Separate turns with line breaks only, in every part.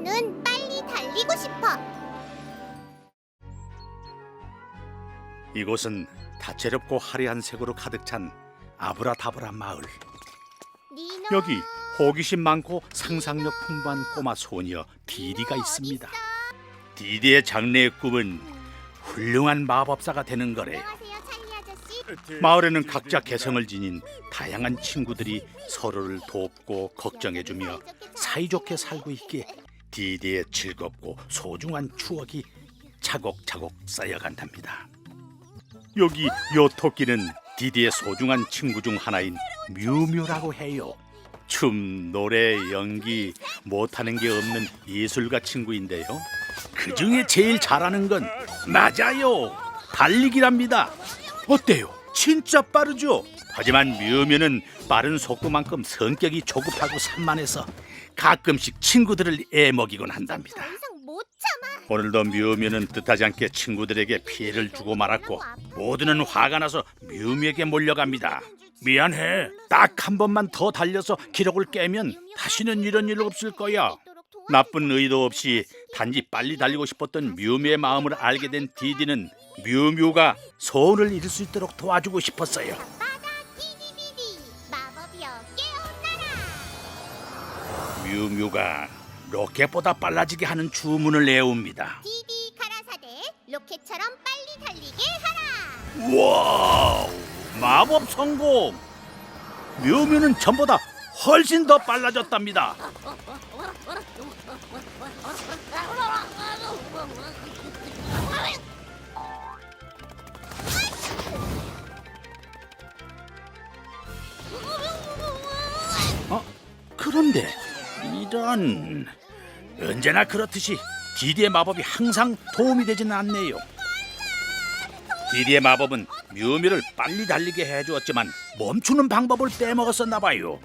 나는 빨리 달리고 싶어.
이곳은 다채롭고 화려한 색으로 가득 찬 아브라다브라 마을.
니노.
여기 호기심 많고 상상력 풍부한 꼬마 소녀 디디가 있습니다. 디디의 장래의 꿈은 훌륭한 마법사가 되는 거래요.
안녕하세요, 찰리 아저씨.
마을에는 각자 개성을 지닌 다양한 친구들이 서로를 돕고 걱정해주며 사이좋게 살고 있기에 디디의 즐겁고 소중한 추억이 차곡차곡 쌓여간답니다. 여기 요 토끼는 디디의 소중한 친구 중 하나인 뮤뮤라고 해요. 춤, 노래, 연기 못하는 게 없는 예술가 친구인데요. 그 중에 제일 잘하는 건 맞아요, 달리기랍니다. 어때요? 진짜 빠르죠? 하지만 뮤뮤는 빠른 속도만큼 성격이 조급하고 산만해서 가끔씩 친구들을 애먹이곤 한답니다.
더 이상 못 참아.
오늘도 뮤뮤는 뜻하지 않게 친구들에게 피해를 주고 말았고 모두는 화가 나서 뮤뮤에게 몰려갑니다. 미안해. 딱 한 번만 더 달려서 기록을 깨면 다시는 이런 일 없을 거야. 나쁜 의도 없이 단지 빨리 달리고 싶었던 뮤뮤의 마음을 알게 된 디디는 뮤뮤가 소원을 이룰 수 있도록 도와주고 싶었어요.
바다 디디비디 마법이여 깨어나라.
뮤뮤가 로켓보다 빨라지게 하는 주문을 내옵니다.
디디 가라사대 로켓처럼 빨리 달리게 하라.
와우! 마법 성공! 뮤뮤는 전보다 훨씬 더 빨라졌답니다. 그런데 이런, 언제나 그렇듯이 디디의 마법이 항상 도움이 되지는 않네요. 디디의 마법은 뮤뮤를 빨리 달리게 해주었지만 멈추는 방법을 빼먹었었나 봐요.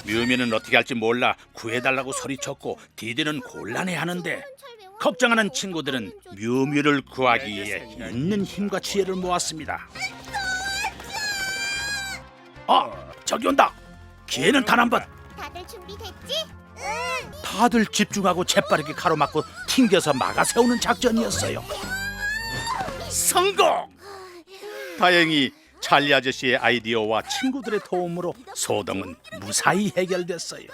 뮤뮤는 어떻게 할지 몰라 구해달라고 소리쳤고 디디는 곤란해하는데 걱정하는 친구들은 뮤뮤를 구하기 위해 있는 힘과 지혜를 모았습니다. 저기 온다. 기회는 단 한 번.
다들 준비됐지? 응.
다들 집중하고 재빠르게 가로막고 튕겨서 막아 세우는 작전이었어요. 성공! 다행히 찰리 아저씨의 아이디어와 친구들의 도움으로 소동은 무사히 해결됐어요.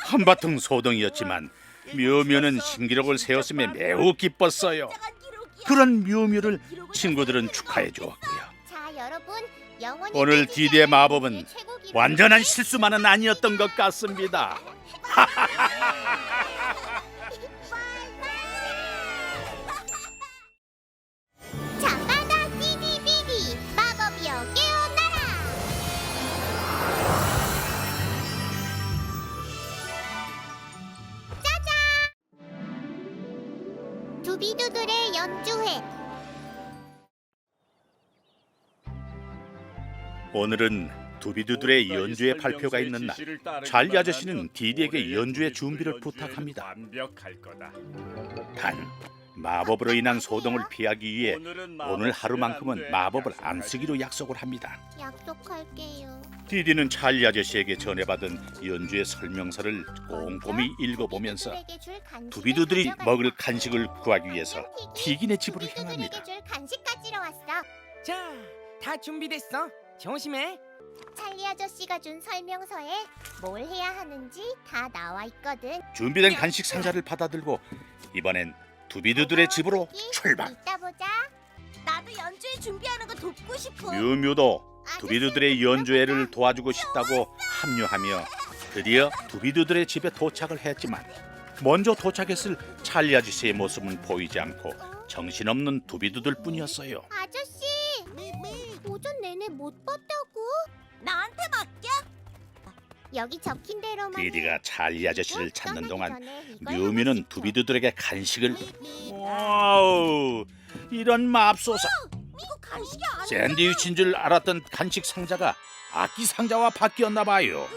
한바탕 소동이었지만 뮤뮤는 신기록을 세웠음에 매우 기뻤어요. 그런 뮤뮤를 친구들은 축하해 주었고요.
자, 여러분, 영원히
오늘
빼지지
디디의
않는
마법은
우리의 최고 기록.
완전한 실수만은 아니었던 것 같습니다.
자, 바다 디디비디 마법이여 깨어나라. 짜잔! 두비두들의 연주회.
오늘은 두비두들의 연주회 발표가 있는 날. 찰리 아저씨는 디디에게 연주회 준비를 부탁합니다.
완벽할 거다.
단 마법으로 인한 소동을 피하기 위해 오늘 하루만큼은 마법을 안 쓰기로 약속을 합니다.
약속할게요.
디디는 찰리 아저씨에게 전해받은 연주회 설명서를 꼼꼼히 읽어보면서
두비두들에게 줄 간식을
두비두들이
가져간다.
먹을 간식을 구하기 위해서 티기네 집으로
두비두들에게
향합니다.
줄 간식 가지러 왔어.
자, 다 준비됐어? 조심해.
찰리 아저씨가 준 설명서에 뭘 해야 하는지 다 나와 있거든.
준비된 간식 상자를 받아들고 이번엔 두비두들의 집으로 출발.
이따 보자. 나도 연주회 준비하는 거 돕고 싶어.
뮤뮤도 두비두들의 연주회를 도와주고 싶다고 합류하며 드디어 두비두들의 집에 도착을 했지만 먼저 도착했을 찰리 아저씨의 모습은 보이지 않고 정신없는 두비두들 뿐이었어요.
아저씨, 오전 내내 못 봤다고? 나한테 맡겨. 여기 적힌 대로만.
디디가 찰리 아저씨를
해.
찾는
떠나기
동안
전에 이걸
뮤뮤는
하고
두비두들에게 간식을.
싶어.
와우, 이런 맙소사.
이거 간식이 아니야.
샌드위치인 줄 알았던 간식 상자가 악기 상자와 바뀌었나 봐요.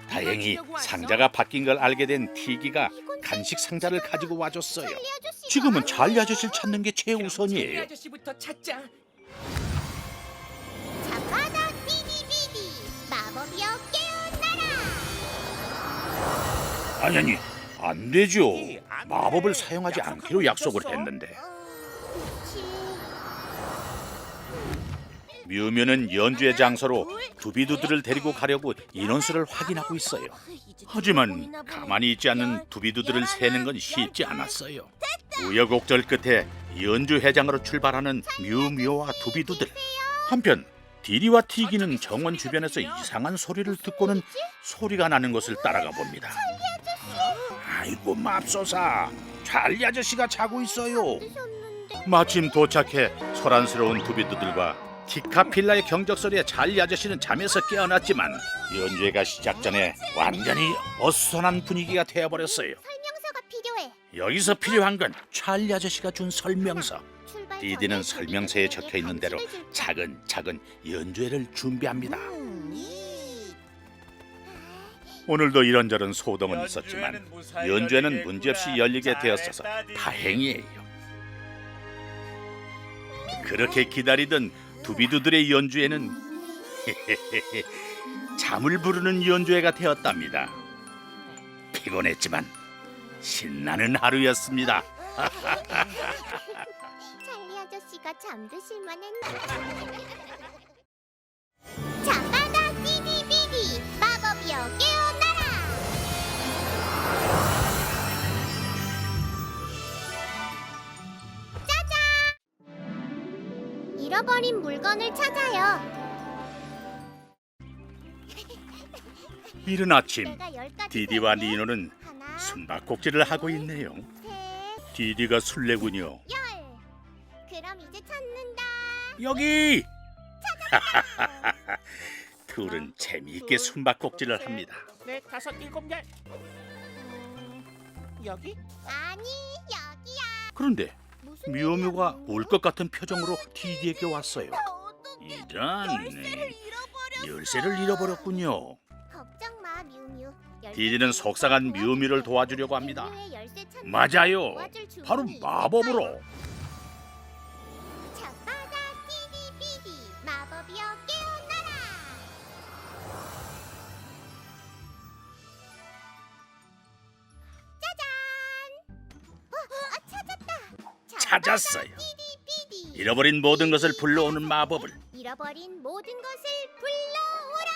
다행히 상자가 바뀐 걸 알게 된 티기가 간식 상자를 가지고 와줬어요.
찰리 아저씨가
지금은 찰리 아저씨를 찾는 게
찰리
최우선이에요.
아저씨부터 찾자.
자바다 비디비디 마법이여 깨어나라.
아니, 안 되죠. 마법을 사용하지 않기로 약속을 했는데.
그치.
뮤뮤는 연주회 장소로 두비두들을 데리고 가려고 인원수를 확인하고 있어요. 하지만 가만히 있지 않는 두비두들을 세는 건 쉽지 않았어요. 우여곡절 끝에 연주회장으로 출발하는 뮤뮤와 두비두들. 한편 디디와 티기는 정원 주변에서 이상한 소리를 듣고는 소리가 나는 것을 따라가 봅니다. 아이고 맙소사, 찰리 아저씨가 자고 있어요.
드셨는데.
마침 도착해 소란스러운 두비두들과 티카필라의 경적 소리에 찰리 아저씨는 잠에서 깨어났지만 연주회가 시작 전에 완전히 어수선한 분위기가 되어버렸어요.
설명서가 필요해.
여기서 필요한 건 찰리 아저씨가 준 설명서.
출발
디디는
전에
설명서에 적혀 있는 대로
감시를 줄 거야.
차근차근 연주회를 준비합니다. 오늘도 이런저런 소동은 있었지만 연주회는 문제없이 열리게 되었어서 다행이에요. 그렇게 기다리던 두비두들의 연주회는 잠을 부르는 연주회가 되었답니다. 피곤했지만 신나는 하루였습니다.
찰리 아저씨가 잠드실만 했나? 잠바다 띠디비디 마법이여 깨어나라. 짜잔! 잃어버린 물건을 찾아요.
이른 아침
내가 10가지
디디와
셀게.
니노는
하나,
숨바꼭질을 하고 있네요.
셋,
디디가 술래군요.
열. 그럼 이제 찾는다.
여기! 둘은 재미있게 숨바꼭질을 합니다.
넷, 다섯, 일곱, 열. 여기?
아니 여기야.
그런데
무슨
뮤뮤가
일이야,
올 것 같은 표정으로 디디에게 왔어요.
어떡해.
이런
잃어버렸어.
열쇠를 잃어버렸군요.
걱정 마 뮤뮤.
디디는 속상한 뮤뮤를 도와주려고 합니다.
뮤뮤의 열쇠 찾는
맞아요.
도와줄 주문이
바로 마법으로.
있을까요? 잠바다 띠디비디 마법이여 깨어나라. 찾았다. 잠바다
찾았어요.
띠디비디.
잃어버린 모든 것을 불러오는 마법을.
잃어버린 모든 것을 불러오라.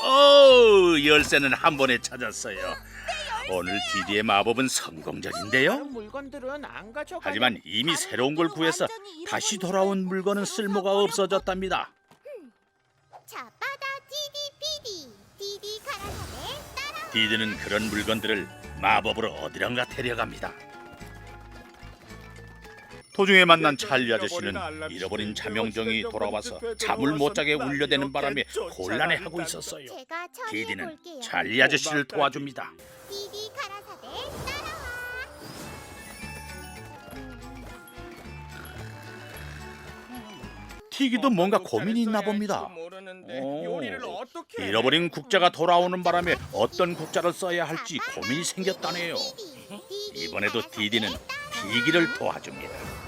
오, 열쇠는 한 번에 찾았어요. 오늘 디디의 마법은 성공적인데요.
다른 물건들은 안 가져가.
하지만 이미 새로운 걸 구해서 다시 돌아온 물건은 쓸모가 없어졌답니다.
자바다 디디비디 디디 가라사대 따라와.
디디는 그런 물건들을 마법으로 어디론가 데려갑니다. 도중에 만난 찰리 아저씨는 잃어버린 자명종이 돌아와서 잠을 못 자게 울려대는 바람에 곤란해하고 있었어요.
제가
디디는
처리해볼게요.
찰리 아저씨를 도와줍니다.
디디 가라사대 따라와.
티기도 뭔가 고민이 있나 봅니다. 잃어버린 국자가 돌아오는 바람에 어떤 국자를 써야 할지 고민이 생겼다네요. 이번에도 디디는 티기를 도와줍니다.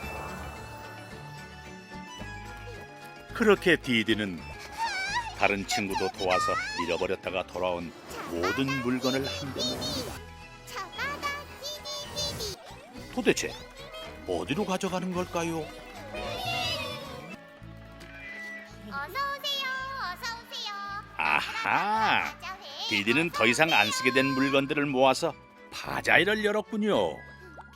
그렇게 디디는 다른 친구도 도와서 잃어버렸다가 돌아온 모든 물건을 한데 모읍니다.
자바다 디디비디.
도대체 어디로 가져가는 걸까요?
어서 오세요. 어서 오세요.
아하!
바자회.
디디는 더 이상 안 쓰게 된 물건들을 모아서 바자회를 열었군요.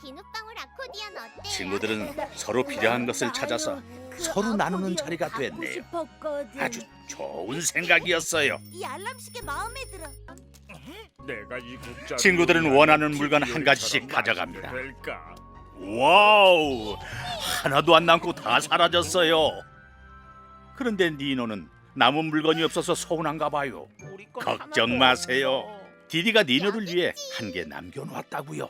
비눗방울 아코디언 어때요?
친구들은 서로 필요한 것을 찾아서 서로 나누는 자리가 됐네요. 아주 좋은 생각이었어요.
이 알람시계 마음에 들어.
내가 이 국자
친구들은 원하는 물건 한 가지씩 가져갑니다.
될까?
와우! 하나도 안 남고 다 사라졌어요. 그런데 니노는 남은 물건이 없어서 서운한가 봐요.
우리 건
걱정
하나도
마세요.
없어.
디디가 니노를 위해 한 개 남겨놓았다고요.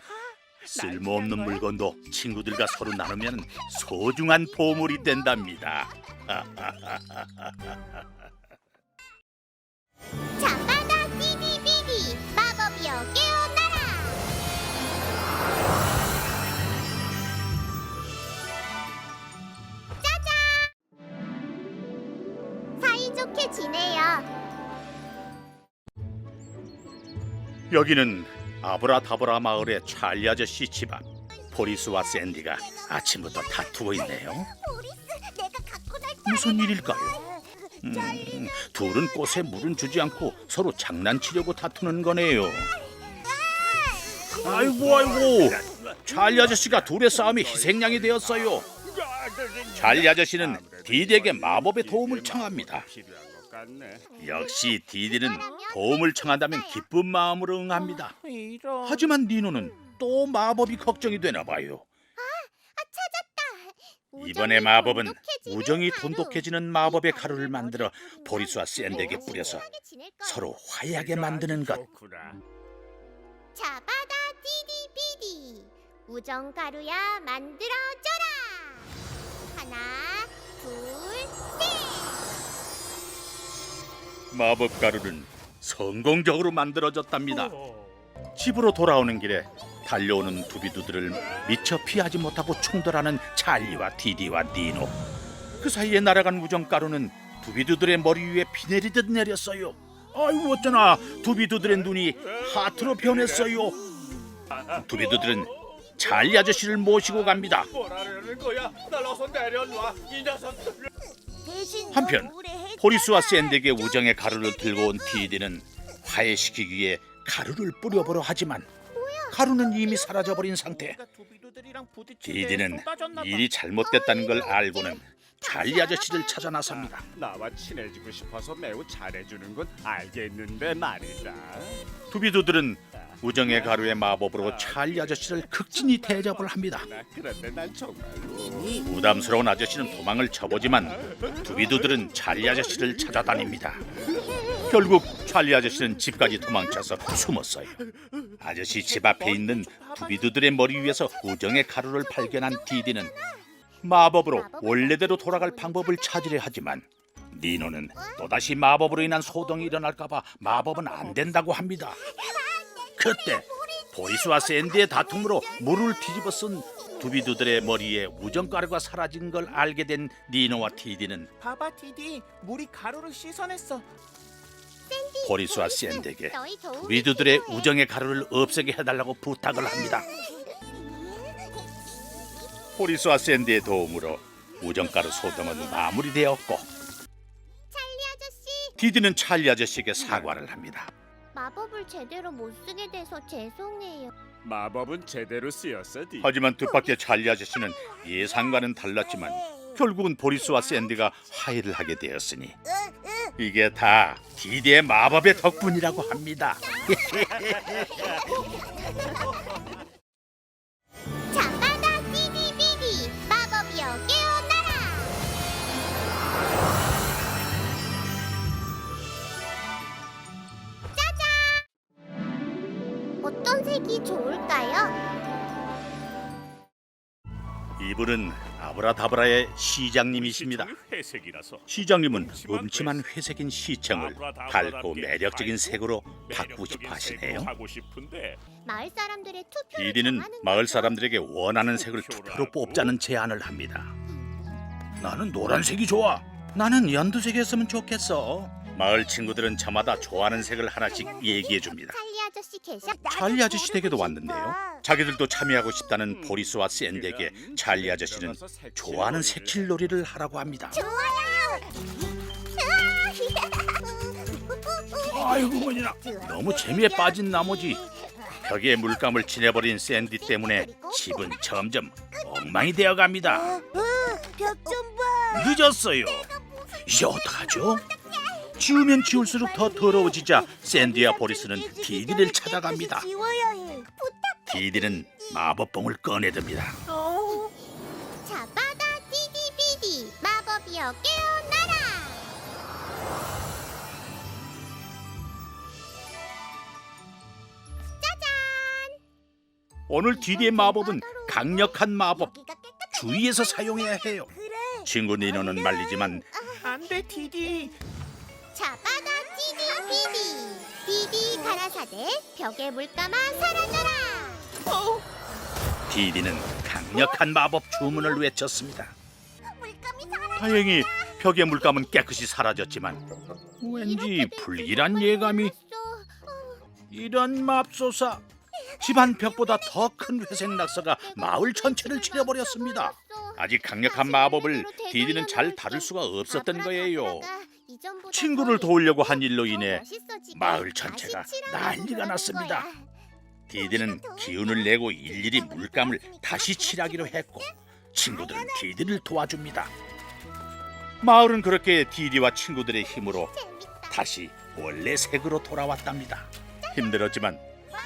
쓸모없는 물건도 친구들과 서로 나누면 소중한 보물이 된답니다.
잠바다 디디비디 마법이여 깨어나라. 짜잔. 사이좋게 지내요.
여기는 아브라다브라 마을의 찰리 아저씨 집 앞. 보리스와 샌디가 아침부터 다투고 있네요.
보리스, 내가 갖고 날
무슨 일일까요? 둘은 꽃에 물은 주지 않고 서로 장난치려고 다투는 거네요. 아이고, 찰리 아저씨가 둘의 싸움이 희생양이 되었어요. 찰리 아저씨는 디디에게 마법의 도움을 청합니다. 역시 디디는 도움을 청한다면 기쁜 마음으로 응합니다.
이런.
하지만 니노는 또 마법이 걱정이 되나 봐요.
찾았다.
이번에 마법은
돈독해지는
우정이
가루.
돈독해지는 마법의 가루를 만들어 보리스와 샌디에게 뿌려서
친하게 지낼 거야.
서로 화해하게 만드는 것.
잡아다 디디비디 우정 가루야 만들어줘라. 하나, 둘, 셋.
마법 가루는 성공적으로 만들어졌답니다. 집으로 돌아오는 길에 달려오는 두비두들을 미처 피하지 못하고 충돌하는 찰리와 디디와 니노. 그 사이에 날아간 우정 가루는 두비두들의 머리 위에 비 내리듯 내렸어요. 아이고 어쩌나 두비두들의 눈이 하트로 변했어요. 두비두들은 찰리 아저씨를 모시고 갑니다.
뭐라는 거야? 날 어서 내려놔, 이 녀석들.
대신
한편
너 오래 해줘.
보리스와 샌디에게 우정의 가루를 들고 온 디디는 화해시키기 위해 가루를 뿌려보려 하지만 가루는 이미 사라져버린 상태.
두비두들이랑 부딪힌
디디는
데 쏟아졌나 봐.
일이 잘못됐다는 걸 알고는 찰리 아저씨를 찾아 나섭니다.
나와 친해지고 싶어서 매우 잘해주는 건 알겠는데 말이다.
두비두들은 우정의 가루의 마법으로 찰리 아저씨를 극진히 대접을 합니다.
그런데 난 정말로
부담스러운 아저씨는 도망을 쳐보지만 두비두들은 찰리 아저씨를 찾아다닙니다. 결국 찰리 아저씨는 집까지 도망쳐서 숨었어요. 아저씨 집 앞에 있는 두비두들의 머리 위에서 우정의 가루를 발견한 디디는 마법으로 원래대로 돌아갈 방법을 찾으려 하지만 니노는 또다시 마법으로 인한 소동이 일어날까봐 마법은 안 된다고 합니다. 그때 보리스와 샌디의 다툼으로 물을 뒤집어 쓴 두비두들의 머리에 우정가루가 사라진 걸 알게 된 니노와 디디는
봐봐 디디, 물이 가루를 씻어냈어.
보리스와 샌디에게
너희 도움이
두비두들의
필요해.
우정의 가루를 없애게 해달라고 부탁을 합니다. 보리스와 샌디의 도움으로 우정가루 소동은 마무리되었고
찰리 아저씨,
디디는 찰리 아저씨에게 사과를 합니다.
마법을 제대로 못 쓰게 돼서 죄송해요.
마법은 제대로 쓰였어, 디.
하지만 뜻밖의 찰리 아저씨는 예상과는 달랐지만 결국은 보리스와 샌디가 화해를 하게 되었으니 이게 다 디디의 마법의 덕분이라고 합니다.
잡아다 디디비디 마법이여 깨어나라. 짜잔. 어떤 색이 좋을까요?
이분은 아브라다브라의 시장님이십니다.
회색이라서
시장님은 음침한 회색인 시청을 밝고 매력적인 색으로 바꾸고 싶어 하시네요.
하고 싶은데
마을 사람들의 투표를
디디는
정하는
마을
거죠.
사람들에게 원하는 색을 투표로 뽑자는 제안을 합니다. 나는 노란색이 좋아. 나는 연두색이었으면 좋겠어. 마을 친구들은 저마다 좋아하는 색을 하나씩 얘기해 줍니다.
찰리 아저씨 계셔?
찰리 아저씨 댁에도 왔는데요. 자기들도 참여하고 싶다는 보리스와 샌디에게 찰리 아저씨는 좋아하는 색칠놀이를 하라고 합니다.
좋아요.
아이고 뭐냐. 너무 재미에 빠진 나머지 벽에 물감을 칠해버린 샌디 때문에 집은 점점 엉망이 되어갑니다.
벽좀 봐.
늦었어요. 이제 어떡하죠? 지우면 지울수록 더 더러워지자 샌디와 보리스는 디디를 찾아갑니다.
지워야 해.
디디는 마법봉을 꺼내듭니다.
잡아다 디디비디 마법이여 깨어나라.
오늘 디디의 마법은 강력한 마법.
여기가 깨끗.
주의해서 사용해야 해요.
그래.
친구 니노는 말리지만
안돼 디디.
잡아다 디디비디 디디 가라사대 벽에 물감아 사라져라.
디디는 강력한 마법 주문을 외쳤습니다.
물감이 사라.
다행히 벽의 물감은 깨끗이 사라졌지만 왠지 불길한 예감이. 이런 맙소사! 집안 벽보다 더 큰 회색 낙서가 마을 전체를 칠해버렸습니다. 아직 강력한 마법을 디디는 잘 다룰 수가 없었던 거예요. 친구를 도우려고 한 일로 인해 마을 전체가 난리가 났습니다. 디디는 기운을 내고 일일이 물감을 다시 칠하기로 했고 친구들은 디디를 도와줍니다. 마을은 그렇게 디디와 친구들의 힘으로 다시 원래 색으로 돌아왔답니다. 힘들었지만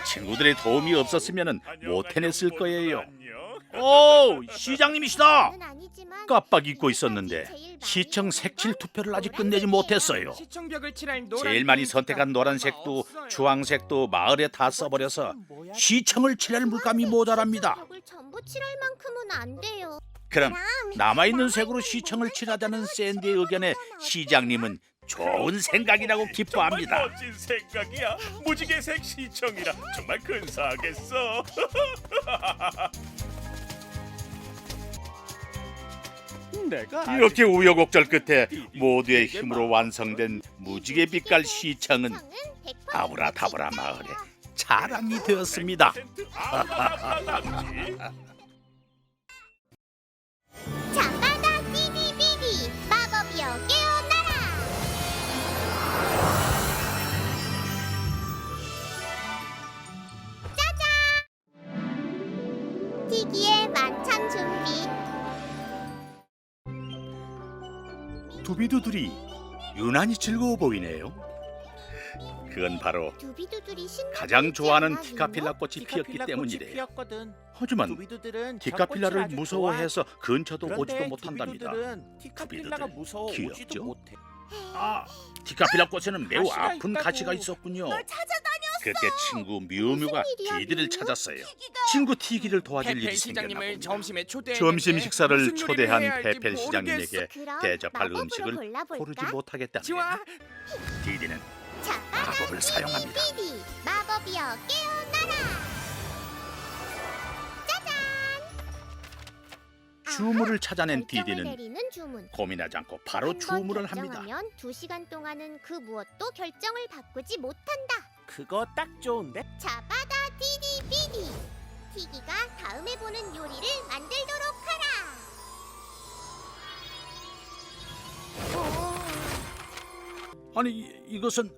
친구들의 도움이 없었으면 못 해냈을 거예요. 오, 시장님이시다. 깜빡 잊고 있었는데 시청 색칠 투표를 아직 끝내지 못했어요.
시청벽을 칠할 노란
제일 많이
페인트가
선택한 노란색도
없어요.
주황색도 마을에 다 써버려서 시청을 칠할 물감이 모자랍니다.
벽을 전부 칠할 만큼은 안 돼요.
그럼 남아있는 색으로 시청을 칠하자는 샌디의 의견에 시장님은 좋은 생각이라고 기뻐합니다.
정말 멋진 생각이야. 무지개색 시청이라 정말 근사하겠어. 내가
이렇게 우여곡절 끝에 모두의 힘으로 완성된 무지개 빛깔 시청은 아브라다브라 마을의 자랑이 되었습니다.
잠바다 디디비디 마법이여 깨어나라. 짜잔! 튀기의 만찬 준비.
두비두들이 유난히 즐거워 보이네요. 그건 바로
두비두들이 신나게
가장 좋아하는
있지 않아,
티카필라 꽃이 피었기
티카필라 꽃이
때문이래요.
피었거든.
하지만
두비두들은
티카필라를
벚꽃을 아주
무서워해서 근처도
좋아해.
오지도
그런데
못한답니다.
두비두들은 티카필라가
두비두들
무서워
귀엽죠?
오지도 못해.
아, 티카필라 꽃에는 매우
가시가
아픈
있다고.
가시가 있었군요.
찾아다녔어.
그때 친구 뮤뮤가
무슨 일이야,
디디를
뮤뮤?
찾았어요. 친구 티기를 도와줄
페펠
일이 생겼나
시장님을
봅니다.
점심에 초대했는데
점심 식사를
무슨 요리를
초대한
해야 할지
페펠 시장님에게
그럼
대접할
마법으로
음식을
골라볼까?
고르지 못하겠다며
좋아.
디디는
잠바다
마법을 사용합니다.
디디비디 마법이여 깨어나라.
주문을 찾아낸
결정을
디디는
내리는 주문.
고민하지 않고 바로
한번
주문을 합니다.
결정하면 2시간 동안은 그 무엇도 결정을 바꾸지 못한다.
그거 딱 좋은데?
자바다 디디비디. 티기가 다음에 보는 요리를 만들도록 하라.
아니 이것은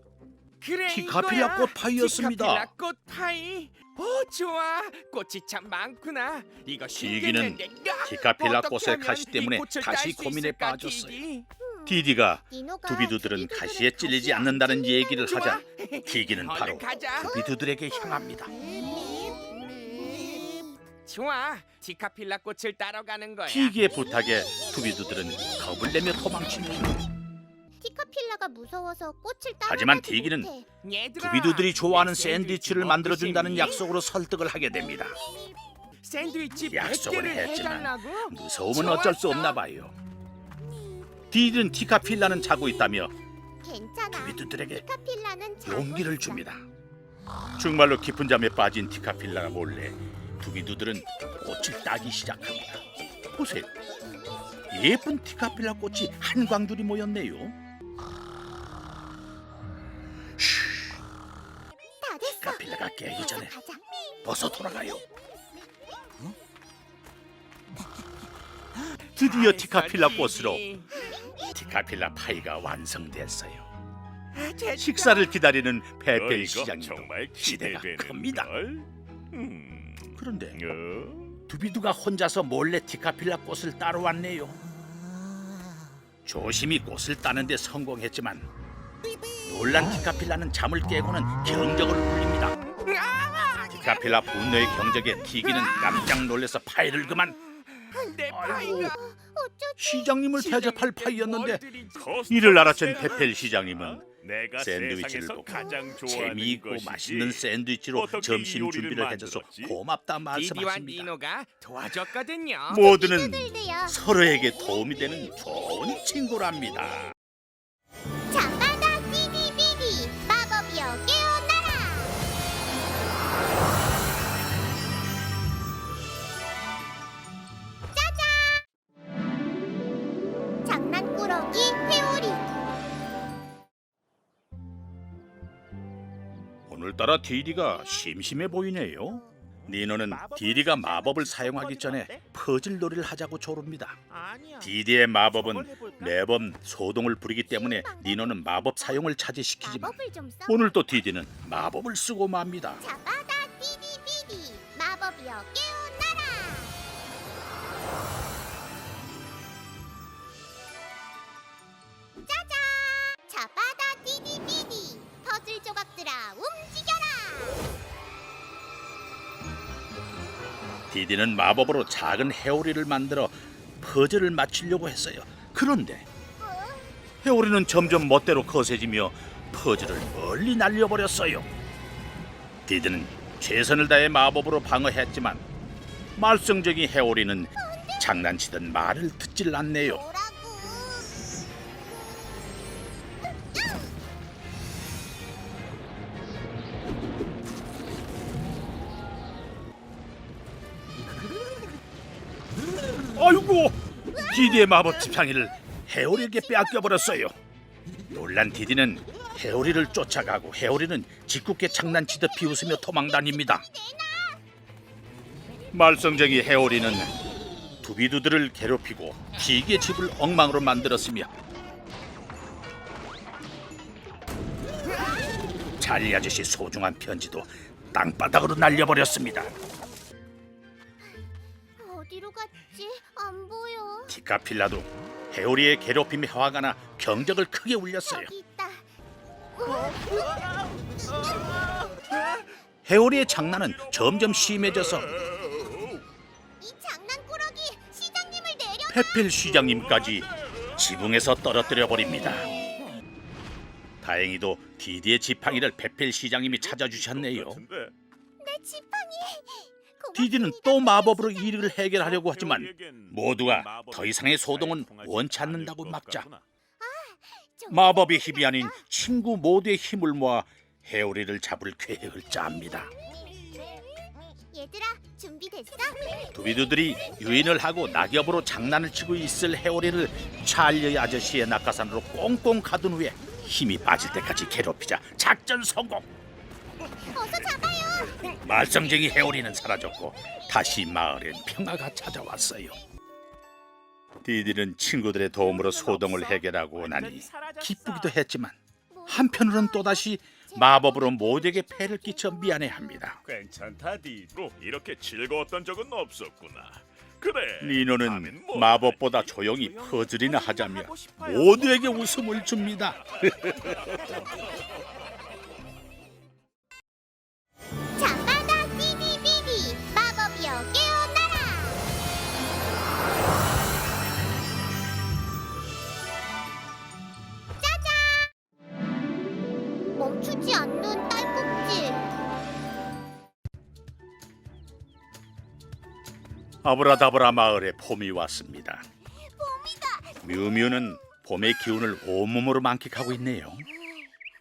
그래
티카필라
이거야.
꽃 파이였습니다.
티카필라 꽃 파이. 오 좋아. 꽃이 참 많구나. 이거
티기는
신기했는데.
티카필라
어떻게
꽃의
하면
가시 때문에
이 꽃을
다시
딸수
고민에
있을까,
빠졌어요.
티기?
디디가
디노가
두비두들은
두비두들의
가시에 찔리지
가시에
않는다는
안
얘기를
찔린다는
하자 티기는
얼른
바로
가자.
두비두들에게 향합니다.
좋아. 티카필라 꽃을 따러 가는 거야.
티기의 부탁에 두비두들은 겁을 내며 도망치네요.
티카필라가 무서워서 꽃을 따라가지
하지만 티기는
못해.
얘들아,
두비두들이 좋아하는
내
샌드위치를
먹고
만들어준다는
싶니?
약속으로 설득을 하게 됩니다.
샌드위치
약속을
100개를
했지만
해달라고?
무서움은 어쩔 수 없나 봐요. 디디는 티카필라는 자고 있다며
괜찮아.
두비두들에게
티카필라는 자고
용기를
있어.
줍니다. 정말로 깊은 잠에 빠진 티카필라가 몰래 두비두들은 꽃을 따기 시작합니다. 보세요. 예쁜 티카필라 꽃이 한 광줄이 모였네요.
다 됐어.
티카필라가 깨기 전에
가자.
어서 돌아가요. 드디어 티카필라 꽃으로 티카필라 파이가 완성됐어요. 식사를 기다리는 페펠 시장님도
정말
기대가
기대되는
큽니다.
걸.
그런데
어?
두비두가 혼자서 몰래 티카필라 꽃을 따러 왔네요. 조심히 꽃을 따는데 성공했지만 놀란 티카필라는 잠을 깨고는 경적을 울립니다. 티카필라 분노의 경적에 티기는 깜짝 놀라서 파이를 그만.
내
아이고,
파이가
시장님을 대접할 파이였는데
커스텀
이를 알아챈
샐러드.
페펠 시장님은
내가
샌드위치를
세상에서
보고
가장 좋아하는
재미있고
것이지.
맛있는 샌드위치로
어떻게
점심
이 요리를
준비를 해줘서
만들었지?
고맙다
디디와
말씀하십니다.
니노가 도와줬거든요.
모두는
두들두요.
서로에게 도움이 되는 좋은 친구랍니다.
잠바다 디디비디 마법이여 깨어나라. 짜잔. 장난꾸러기 회오리.
오늘따라 디디가 심심해 보이네요. 니노는 디디가 마법을 사용하기 전에 퍼즐 놀이를 하자고 조릅니다.
아니야.
디디의 마법은
저걸 해볼까?
매번 소동을 부리기 때문에 니노는 마법 사용을 자제시키지만
마법을 좀 써.
오늘 또 디디는 마법을 쓰고 맙니다.
잡아다 디디디디 마법이여 깨어나라. 짜잔! 잡아다 디디디디 퍼즐 조각들아 움직여라.
디디는 마법으로 작은 해오리를 만들어 퍼즐을 맞추려고 했어요. 그런데 해오리는 점점 멋대로 거세지며 퍼즐을 멀리 날려버렸어요. 디디는 최선을 다해 마법으로 방어했지만 말썽쟁이 해오리는 장난치던 말을 듣질 않네요.
뭐라고?
아이고! 디디의 마법 지팡이를 해오리에게 빼앗겨버렸어요. 놀란 디디는 해오리를 쫓아가고 해오리는 짓궂게 장난치듯 비웃으며 도망다닙니다. 말썽쟁이 해오리는 두비두들을 괴롭히고 기계 집을 엉망으로 만들었으며 찰리 아저씨 소중한 편지도 땅바닥으로 날려버렸습니다.
어디로 갔지? 안 보여.
티카필라도 해오리의 괴롭힘에 화가 나 경적을 크게 울렸어요.
여기 있다.
해오리의 장난은 점점 심해져서
이 장난꾸러기 시장님을 내려.
페필 시장님까지 지붕에서 떨어뜨려 버립니다. 다행히도 디디의 지팡이를 페필 시장님이 찾아주셨네요.
내 지팡이.
디디는 또 마법으로 이 일을 해결하려고 하지만 모두가 더 이상의 소동은 원치 않는다고 막자 마법의 힘이 아닌 친구 모두의 힘을 모아 해오리를 잡을 계획을 짭니다.
얘들아 준비됐어?
두비두들이 유인을 하고 낙엽으로 장난을 치고 있을 해오리를 찰리 아저씨의 낙하산으로 꽁꽁 가둔 후에 힘이 빠질 때까지 괴롭히자 작전 성공!
어서 잡아요.
말썽쟁이 해오리는 사라졌고 다시 마을엔 평화가 찾아왔어요. 디디는 친구들의 도움으로 소동을 해결하고 나니 기쁘기도 했지만 한편으로는 또다시 마법으로 모두에게 폐를 끼쳐 미안해합니다.
괜찮다 디디. 이렇게 즐거웠던 적은 없었구나. 그래.
니노는
다음엔 뭐
마법보다
하지?
조용히 퍼즐이나 하자며
하고 싶어요.
모두에게 웃음을 줍니다.
잡아다 디디디디 마법이여 깨어나라. 짜잔! 멈추지 않는 딸꾹질.
아브라다브라 마을에 봄이 왔습니다. 뮤뮤는 봄의 기운을 온몸으로 만끽하고 있네요.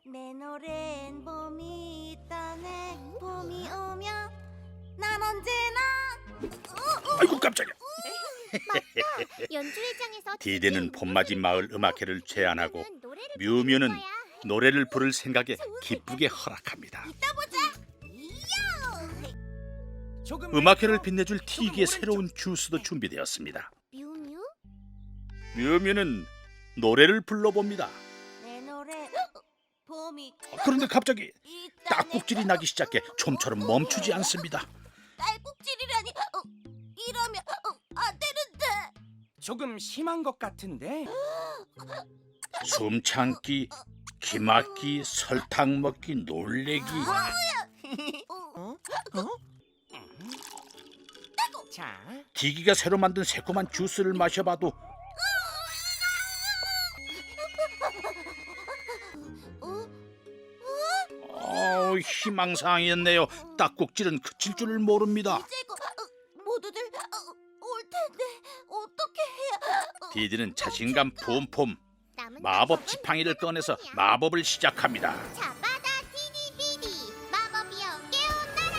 내 노래엔 봄이 있다네. 봄이 오면 난 언제나
아이고 깜짝이야.
연주회장에서
디디는 봄맞이 마을 음악회를 제안하고
노래를
뮤뮤는
부르는 거야.
노래를 부를 생각에 기쁘게 허락합니다.
조금
음악회를 빛내줄 티기의 새로운 주스도 준비되었습니다.
뮤뮤?
뮤뮤는 노래를 불러봅니다.
내 노래 봄이
그런데 갑자기
있다네.
딱꼭질이 나기 시작해 좀처럼 멈추지 않습니다.
딸꾹질이라니. 이러면 안 되는데.
조금 심한 것 같은데.
숨 참기, 기막기, 설탕 먹기, 놀래기.
자,
기기가 새로 만든 새콤한 주스를 마셔봐도 희망사항이었네요. 딱꼭질은 그칠 줄을 모릅니다.
이제고 모두들 올 텐데 어떻게 해야?
디디는 자신감 폼폼
남은
마법
마법은
지팡이를 꺼내서
뿐이야.
마법을 시작합니다.
잡아다 디디디디 마법이여 깨어나라.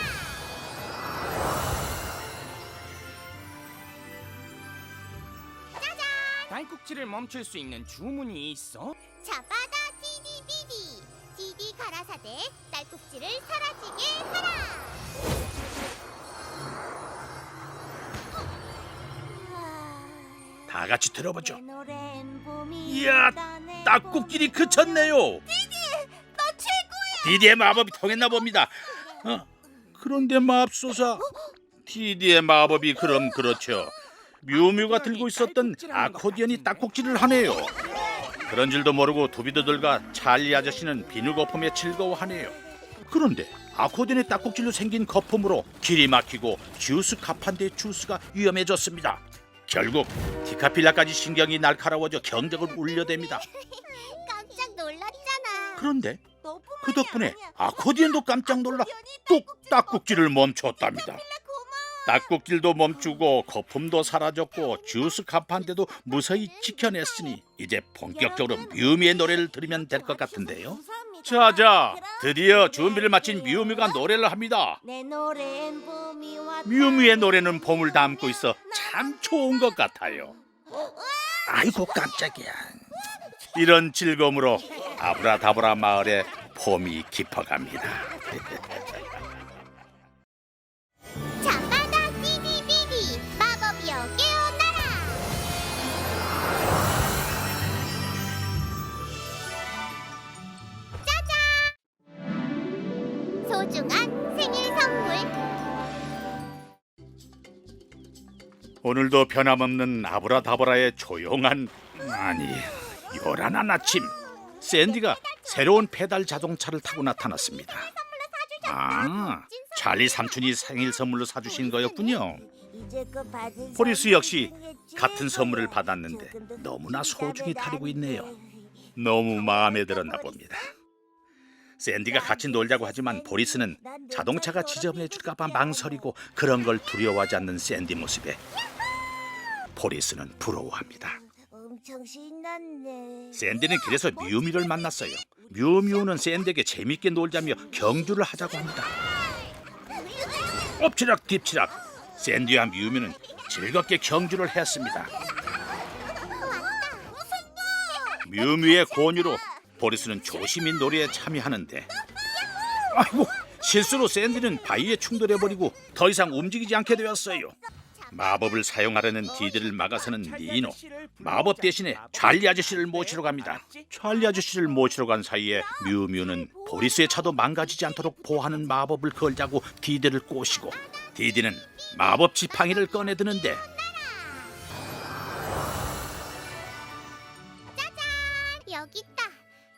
딸꾹질을 멈출 수 있는 주문이 있어?
잡아다 디디디디 디디 가라 가라사대 딸꾹질을 사라지게 하라.
다 같이 들어보죠.
내 노래엔 봄이
이야,
있다네.
딱꾹질이 그쳤네요.
너 최고야.
디디의 마법이 통했나 봅니다. 그런데 맙소사, 디디의 마법이 그럼 그렇죠. 뮤뮤가 들고 있었던 아코디언이 딱꼭질을 하네요. 그런 줄도 모르고 두비도들과 찰리 아저씨는 비누 거품에 즐거워하네요. 그런데 아코디언의 딱꼭질로 생긴 거품으로 길이 막히고 주스 카판데 주스가 위험해졌습니다. 결국 디카필라까지 신경이 날카로워져 경적을 울려댑니다.
깜짝 놀랐잖아.
그런데
너뿐만이
그 덕분에
아니야.
아코디언도 깜짝 놀라
아코디언이
뚝 딱꾹질을 멈췄답니다.
고마워.
딱꾹질도 멈추고 거품도 사라졌고 주스 카판데도 무사히 지켜냈으니 이제 본격적으로 뮤미의 노래를 들으면 될 것 같은데요.
감사합니다.
자자, 드디어 준비를 마친 뮤미가 노래를 합니다.
내 노래엔 봄이 왔다.
뮤미의 노래는 봄을 담고 있어 참 좋은 것 같아요. 아이고 깜짝이야. 이런 즐거움으로 아브라다브라 마을에 봄이 깊어갑니다.
자바다 디디비디 마법이여 깨어나라. 짜잔! 소중한 생일 선물.
오늘도 변함없는 아브라다브라의 조용한, 아니 요란한 아침. 샌디가 새로운 페달 자동차를 타고 나타났습니다. 아, 찰리 삼촌이 생일 선물로 사주신 거였군요.
이제껏 받은
보리스 역시
선물 중에
같은
제일
선물을
좋아.
받았는데
조금 더
너무나
기다려
소중히 다루고 있네요.
나는데.
너무 마음에 들었나 봅니다. 샌디가 같이 놀자고 하지만 보리스는 자동차가 지저분해질까봐 망설이고 그런 걸 두려워하지 않는 샌디 모습에 보리스는 부러워합니다.
엄청 신났네.
샌디는 길에서 뮤미를 만났어요. 뮤뮤는 샌디에게 재밌게 놀자며 경주를 하자고 합니다. 엎치락 뒤치락 샌디와 뮤뮤는 즐겁게 경주를 했습니다. 뮤뮤의 권유로 보리스는 조심히 놀이에 참여하는데, 아이고, 실수로 샌디는 바위에 충돌해버리고 더 이상 움직이지 않게 되었어요. 마법을 사용하려는 디디를 막아서는 니노, 마법 대신에 찰리 아저씨를 모시러 갑니다. 찰리 아저씨를 모시러 간 사이에 뮤뮤는 보리스의 차도 망가지지 않도록 보호하는 마법을 걸자고 디디를 꼬시고, 디디는 마법 지팡이를 꺼내드는데
여기 있다.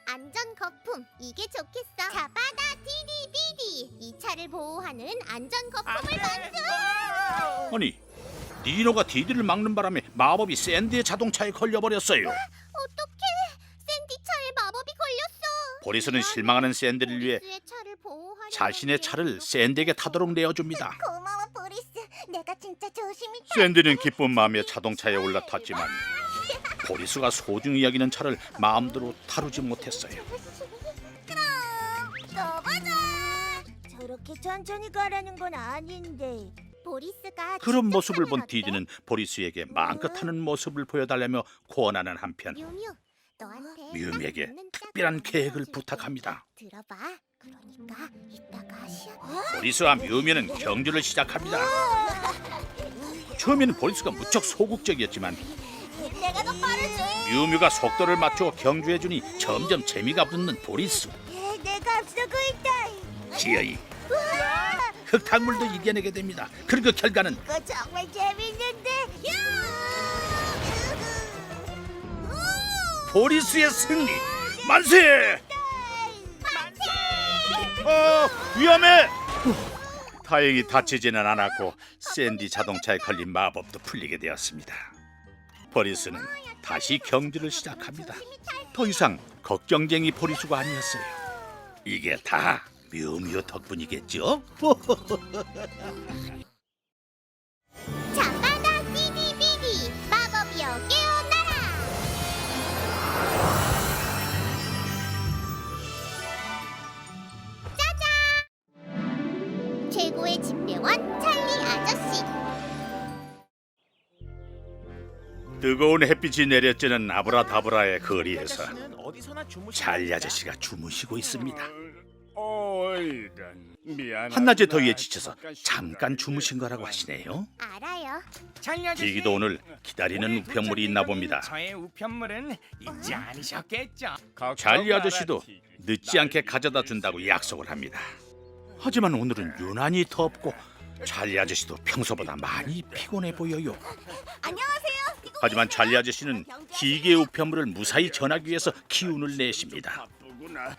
안전 거품. 이게 좋겠어. 자바다 디디비디. 이 차를 보호하는 안전 거품을 만들어.
아니, 니노가 디디를 막는 바람에 마법이 샌디의 자동차에 걸려버렸어요.
어떡해. 샌디 차에 마법이 걸렸어.
보리스는 실망하는 샌디를 위해
보리스의 차를 보호하려고
자신의 차를 샌디에게 타도록 내어줍니다.
고마워 보리스. 내가 진짜 조심히
샌디는 기쁜 마음에 자동차에 올라탔지만 보리스가 소중히 여기는 차를 마음대로 다루지 못했어요.
또 보자.
저렇게 천천히 가라는 건 아닌데.
보리스가
그런
직접
모습을 본
타면 어때?
디디는 보리스에게 마음껏 하는 모습을 보여달라며 권하는 한편
뮤뮤, 너한테
뮤뮤에게
딱 맞는
특별한
짝을
계획을
알려줄게.
부탁합니다.
들어봐. 그러니까 이따가 시합.
보리스와 뮤뮤는 경주를 시작합니다. 처음에는 보리스가 무척 소극적이었지만
내가 더 빠르지.
뮤뮤가 속도를 맞춰 경주해주니 점점 재미가 붙는 보리스.
내가 앞서고 있다.
기어이 흙탕물도 이겨내게 됩니다. 그리고 결과는
이거 정말 재밌는데.
보리스의 승리. 만세! 위험해! 다행히 다치지는 않았고 샌디 자동차에 걸린 마법도 풀리게 되었습니다. 보리스는 다시 경주를 시작합니다. 더 이상 걱정쟁이 보리수가 아니었어요. 이게 다 뮤뮤 덕분이겠죠?
자바다 디디비디 마법이여 깨어나라. 짜잔! 최고의 집배원 찰리 아저씨.
뜨거운 햇빛이 내려쬐는 아브라다브라의 거리에서
아저씨는 어디서나 주무시는
찰리
겁니다.
아저씨가 주무시고 있습니다.
이런 미안.
한낮의 더위에 지쳐서 잠깐 주무신 거라고 하시네요.
알아요.
찰리 아저씨.
디기도 오늘 기다리는 우편물이 있나 봅니다.
저의 우편물은 잊지 않으셨겠죠?
찰리 아저씨도 늦지 않게 가져다 준다고 약속을 합니다. 하지만 오늘은 유난히 덥고 찰리 아저씨도 평소보다 많이 피곤해 보여요.
안녕하세요.
하지만 찰리 아저씨는 기계의 우편물을 무사히 전하기 위해서 기운을 내십니다.
바쁘구나.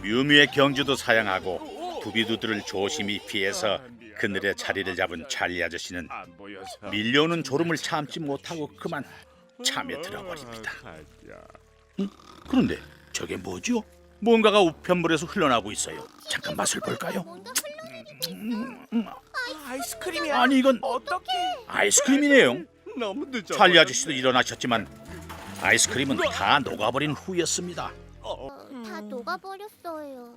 뮤뮤의 경주도 사양하고 두비두들을 조심히 피해서 그늘에 자리를 잡은 찰리 아저씨는
안 보여서.
밀려오는 졸음을 참지 못하고 그만 잠에 들어버립니다. 그런데 저게 뭐죠? 뭔가가 우편물에서 흘러나오고 있어요. 잠깐 맛을 볼까요?
뭔가 흘러.
아이스크림이야.
아니 이건
어떻게?
아이스크림이네요.
너무 늦어.
찰리 아저씨도 일어나셨지만 아이스크림은 다 녹아버린 후였습니다.
다 녹아버렸어요.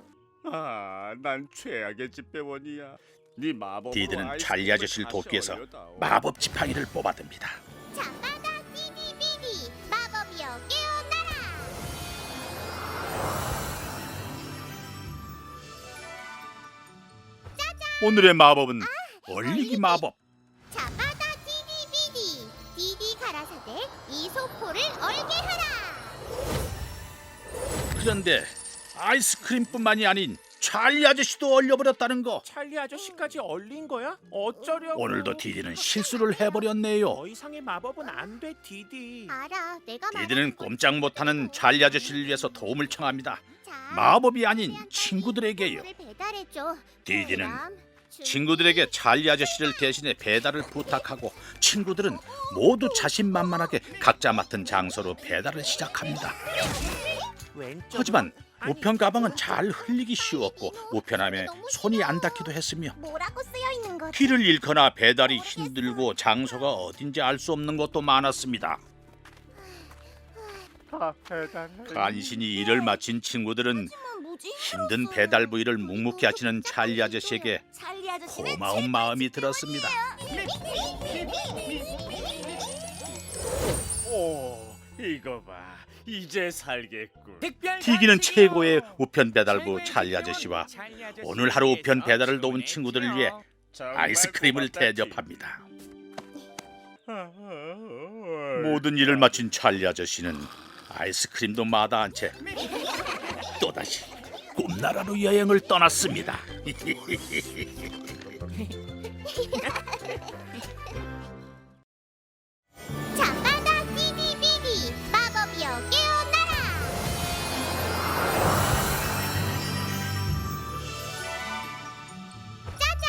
난 최악의 집배원이야. 네 마법.
디드는 찰리 아저씨를 돕기 위해서 마법 지팡이를 뽑아듭니다.
자바다 디디비디 마법이여 깨어나라.
오늘의 마법은 얼리기 마법.
자바다 디디비디 디디 가라사대 이 소포를 얼게 하라.
그런데 아이스크림뿐만이 아닌 찰리 아저씨도 얼려버렸다는 거.
찰리 아저씨까지 얼린 거야? 어쩌려고?
오늘도 디디는 실수를 해버렸네요.
더 이상의 마법은 안 돼, 디디.
알아, 내가
디디는 꼼짝 못하는 찰리 아저씨를 위해서 도움을 청합니다.
자,
마법이 아닌
우리한테
친구들에게요.
선물을 배달해줘.
디디는
그럼
친구들에게 찰리 아저씨를 대신해 배달을 부탁하고 친구들은 모두 자신만만하게 각자 맡은 장소로 배달을 시작합니다.
왼쪽.
하지만 우편 가방은 잘 흘리기 쉬웠고 우편함에 손이 안 닿기도 했으며
뭐라고 쓰여 있는 거지?
길을 잃거나 배달이 힘들고 장소가 어딘지 알 수 없는 것도 많았습니다. 간신히 일을 마친 친구들은 힘든 배달 부위를 묵묵히 하시는 찰리 아저씨에게
찰리 아저씨는
고마운 마음이 들었습니다.
이거 봐. 이제 살겠군.
특별
튀기는
단식이요.
최고의 우편 배달부
최고의
찰리 아저씨와
찰리 아저씨를
오늘 하루 우편
위해서
배달을 도운
주문했지요.
친구들을 위해 아이스크림을 대접합니다. 모든 일을 마친 찰리 아저씨는 아이스크림도 마다한 채 또다시 꿈나라로 여행을 떠났습니다.
자바다 디디비디 마법이여 깨어나라. 짜잔!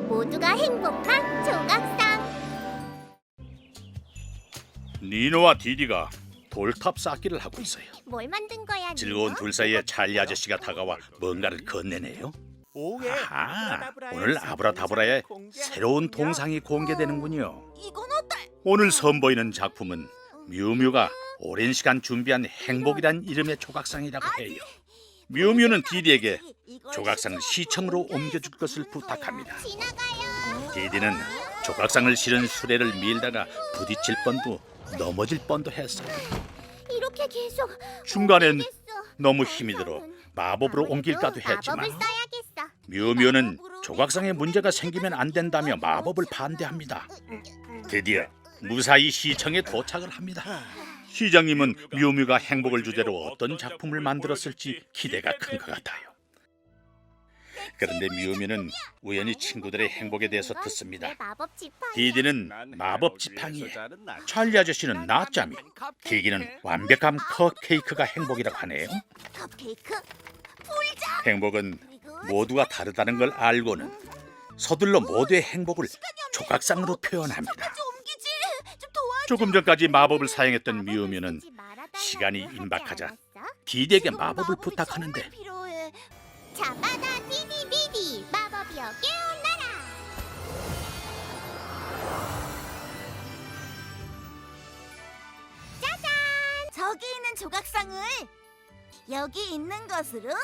모두가 행복한 조각상.
니노와 디디가 돌탑 쌓기를 하고 있어요.
뭘 만든 거야?
즐거운
니노?
둘 사이에 찰리 아저씨가 다가와 뭔가를 건네네요.
오해.
아하, 오늘 아브라다브라의 새로운 동상이 공개되는군요.
이건 어때?
오늘 선보이는 작품은 뮤뮤가 오랜 시간 준비한 행복이란 이름의 조각상이라고 해요. 뮤뮤는 디디에게 조각상을 시청으로 옮겨줄 것을 부탁합니다.
지나가요.
디디는 조각상을 실은 수레를 밀다가 부딪힐 뻔도 넘어질 뻔도 했어요.
이렇게 계속
중간엔
옮기겠어.
너무 힘이 들어 마법으로 옮길까도 했지만
마법을 써야겠어.
뮤뮤는 조각상에 문제가 생기면 안 된다며 마법을 반대합니다. 드디어 무사히 시청에 도착을 합니다. 시장님은 뮤뮤가 행복을 주제로 어떤 작품을 만들었을지 기대가 큰 것 같아요. 그런데 뮤뮤는 우연히 친구들의 행복에 대해서 듣습니다.
내 마법 지팡이.
디디는 마법 지팡이에, 찰리 아저씨는 낮잠이, 디기는 완벽한 컵케이크가 행복이라고 하네요.
컵케이크? 풀자.
행복은 모두가 다르다는 걸 알고는 서둘러 모두의 행복을 조각상으로 표현합니다.
옮기지. 좀 도와줘.
조금 전까지 마법을 사용했던 뮤뮤는
쓰지 말아달라고
시간이
하지
임박하자
않았어?
디디에게
지금
마법을
마법이
부탁하는데
정말 필요해.
자바다 디디비디 마법이여 깨어나라.
저기 있는 조각상을 여기 있는 것으로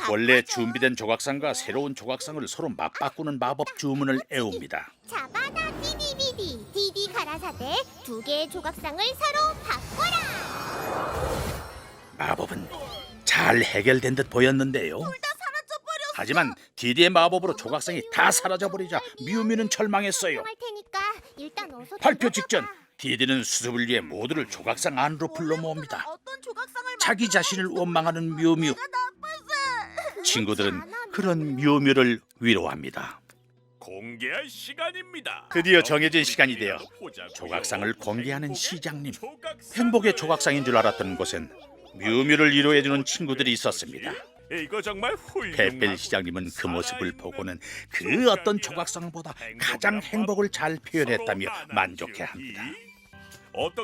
원래
바꿔줘.
준비된 조각상과 새로운 조각상을 서로 맞바꾸는 마법 주문을 애웁니다.
자바다 디디비디 디디 가라사대 두 개의 조각상을 서로 바꿔라.
마법은 잘 해결된 듯 보였는데요.
다 사라져버렸어.
하지만 디디의 마법으로 조각상이 다 사라져버리자 미우미는 절망했어요.
할 테니까 일단 어서
발표
들어가
직전
봐.
디디는 수습을 위해 모두를 조각상 안으로 불러 모읍니다.
어떤 조각상을
자기 자신을 원망하는 뮤뮤.
나빴어.
친구들은 그런 뮤뮤를 위로합니다.
공개할 시간입니다.
드디어 정해진 시간이 되어 조각상을 공개하는 시장님. 행복의 조각상인 줄 알았던 곳엔 뮤뮤를 위로해주는 친구들이 있었습니다.
이거 정말 훌륭하고
페펠 시장님은 그 모습을 보고는 그 어떤 조각상보다 가장 행복을 잘 표현했다며 만족해합니다.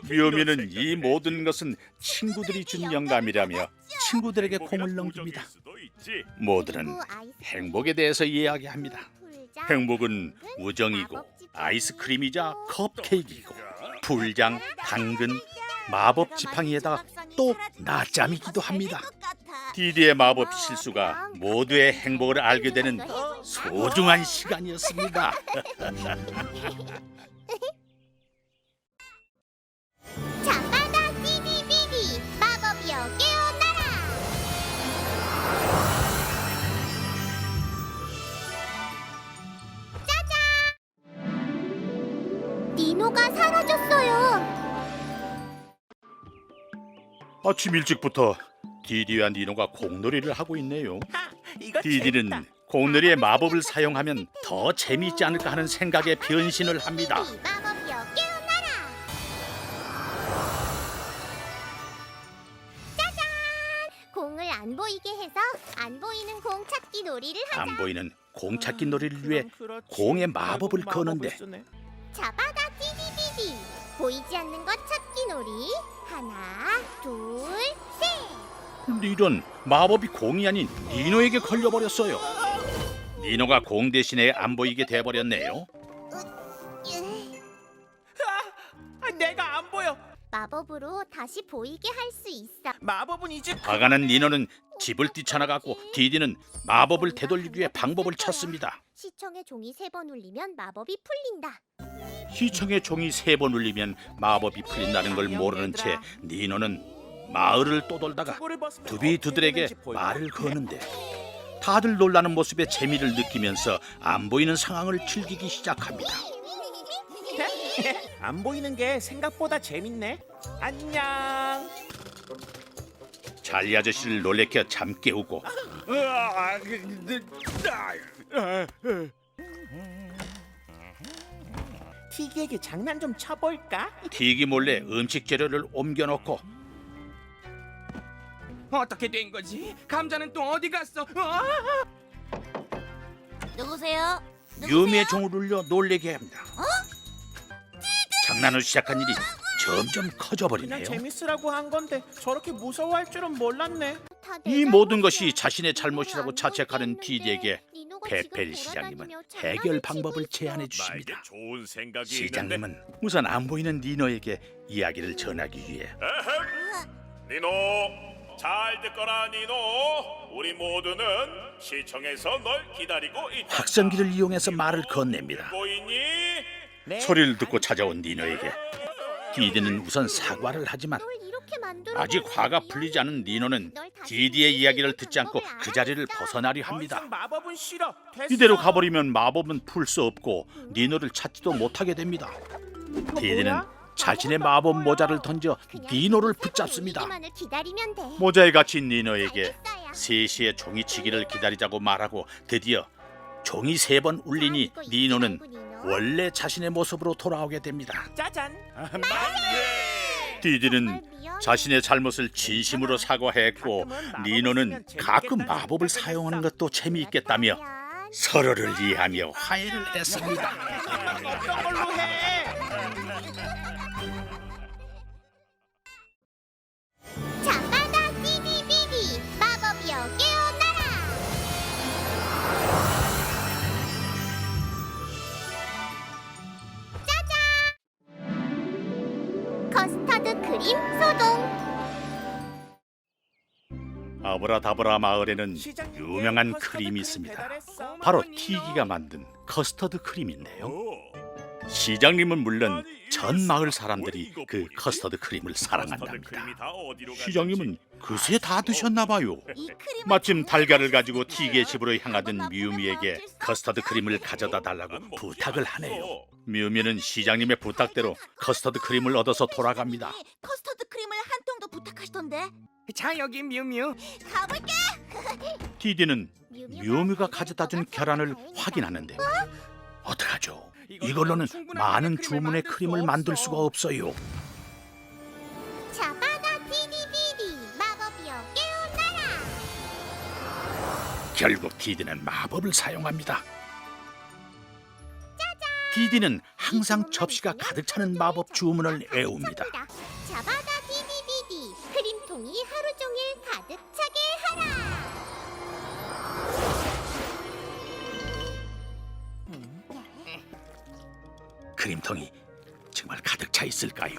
뮤뮤는 이 모든 것은 친구들이 준 영감이라며 친구들에게 공을 넘깁니다. 모두는
그리고 아이스크림,
행복에 대해서 이야기합니다.
풀장,
행복은 우정이고 아이스크림이자 컵케이크이고 불장, 당근, 마법 지팡이에다가 또 낮잠이기도 합니다. 디디의 마법 실수가 모두의 행복을 알게 되는 소중한 시간이었습니다.
자바다 디디비디 마법이여 깨어나라. 짜잔! 니노가 사라졌어요.
아침 일찍부터 디디와 니노가 공놀이를 하고 있네요.
이거
디디는 공놀이의 마법을 사용하면 더 재미있지 않을까 하는 생각에 변신을 합니다.
이 마법이여 깨어나라. 짜잔! 공을 안 보이게 해서 안 보이는 공 찾기 놀이를 하자.
안 보이는 공 찾기 놀이를 위해 공에 마법을 거는데
자바다 디디디디 보이지 않는 것 찾기 놀이. 하나, 둘, 셋.
이런 마법이 공이 아닌 니노에게 걸려버렸어요. 니노가 공 대신에 안 보이게 돼버렸네요.
내가 안 보여.
마법으로 다시 보이게 할 수 있어.
마법은 이제
화가 난 니노는 집을 뛰쳐나갔고 디디는 마법을 되돌리기 위해 방법을 찾습니다.
시청의 종이 3번 울리면 마법이 풀린다.
시청의 종이 3번 울리면 마법이 풀린다는 걸 모르는 채 니노는 마을을 떠돌다가 두비두들에게 말을 거는데 다들 놀라는 모습에 재미를 느끼면서 안 보이는 상황을 즐기기 시작합니다.
안 보이는 게 생각보다 재밌네. 안녕.
찰리 아저씨를 놀래켜 잠 깨우고
티기에게 장난 좀 쳐볼까?
티기 몰래 음식 재료를 옮겨놓고
어떻게 된 거지? 감자는 또 어디 갔어?
누구세요?
유미의 종을 울려 놀래게 합니다. 장난을 시작한 일이 점점
그냥
커져버리네요.
재밌으라고 한 건데 저렇게 무서워할 줄은 몰랐네.
다
이
내가
모든
한
것이
거야.
자신의 잘못이라고
공을 안
자책하는
보게
디디에게
했는데 니노가
페펠
지금
시장님은
돌아다니며
해결
장난을
방법을
치고
제안해
있어.
주십니다.
나에게 좋은 생각이
시장님은 우선 안 보이는 니노에게 이야기를 전하기 위해
니노, 잘 듣거라 니노. 우리 모두는 시청에서 널 기다리고 있다.
확성기를 이용해서 말을 건넵니다.
듣고 있니?
네.
소리를 듣고 찾아온 니노에게 디디는 우선 사과를 하지만
널 이렇게 만들어
아직
놓은
화가
거야.
풀리지 않은 니노는
널 다시
디디의 이야기를
풀리는
듣지 않고
방법을
그 자리를
알았어.
벗어나려
더
합니다.
이상 마법은 싫어. 됐어.
이대로 가버리면 마법은 풀 수 없고 니노를 찾지도 못하게 됩니다. 디디는 자신의 마법 모자를 던져
그냥
니노를
종이
붙잡습니다.
울리기만을 기다리면 돼.
모자에 갇힌 니노에게
알겠어요.
3시에 종이치기를 기다리자고 말하고 드디어 종이 3번 울리니 니노는 원래 자신의 모습으로 돌아오게 됩니다.
짜잔.
디디는 자신의 잘못을 진심으로 사과했고 니노는 가끔 마법을 사용하는 것도 재미있겠다며 서로를 이해하며 화해를 했습니다.
어떤 걸로 해?
자바다 디디비디 마법이여 깨어나라. 짜잔! 커스터드 크림 소동.
아브라다브라 마을에는
시장님께
유명한
커스터드
크림이
크림
있습니다.
배달했어.
바로
고마워, 니노.
티기가 만든 커스터드 크림인데요. 시장님은 물론 전 마을 사람들이 그 커스터드 크림을 사랑한답니다. 시장님은 그새 다 드셨나 봐요.
이 크림
마침 달걀을 가지고 티게 집으로 향하던 미우미에게 커스터드 크림을 가져다 달라고 부탁을 하네요. 미우미는 시장님의 부탁대로 커스터드 크림을 얻어서 돌아갑니다.
커스터드 크림을 한 통도 부탁하시던데.
자 여기 뮤뮤.
가볼게.
디디는 미우미가 가져다 준 계란을 확인하는데 어떡하죠? 이걸로는 많은 주문의 크림을 만들 수가 없어요.
자바다 디디비디 마법이여 깨어나라.
결국 디디는 마법을 사용합니다. 디디는 항상 접시가 가득 차는 마법 주문을 외웁니다.
자바다 디디비디 크림통이 하루 종일 가득 차게 하라.
크림통이 정말 가득 차 있을까요?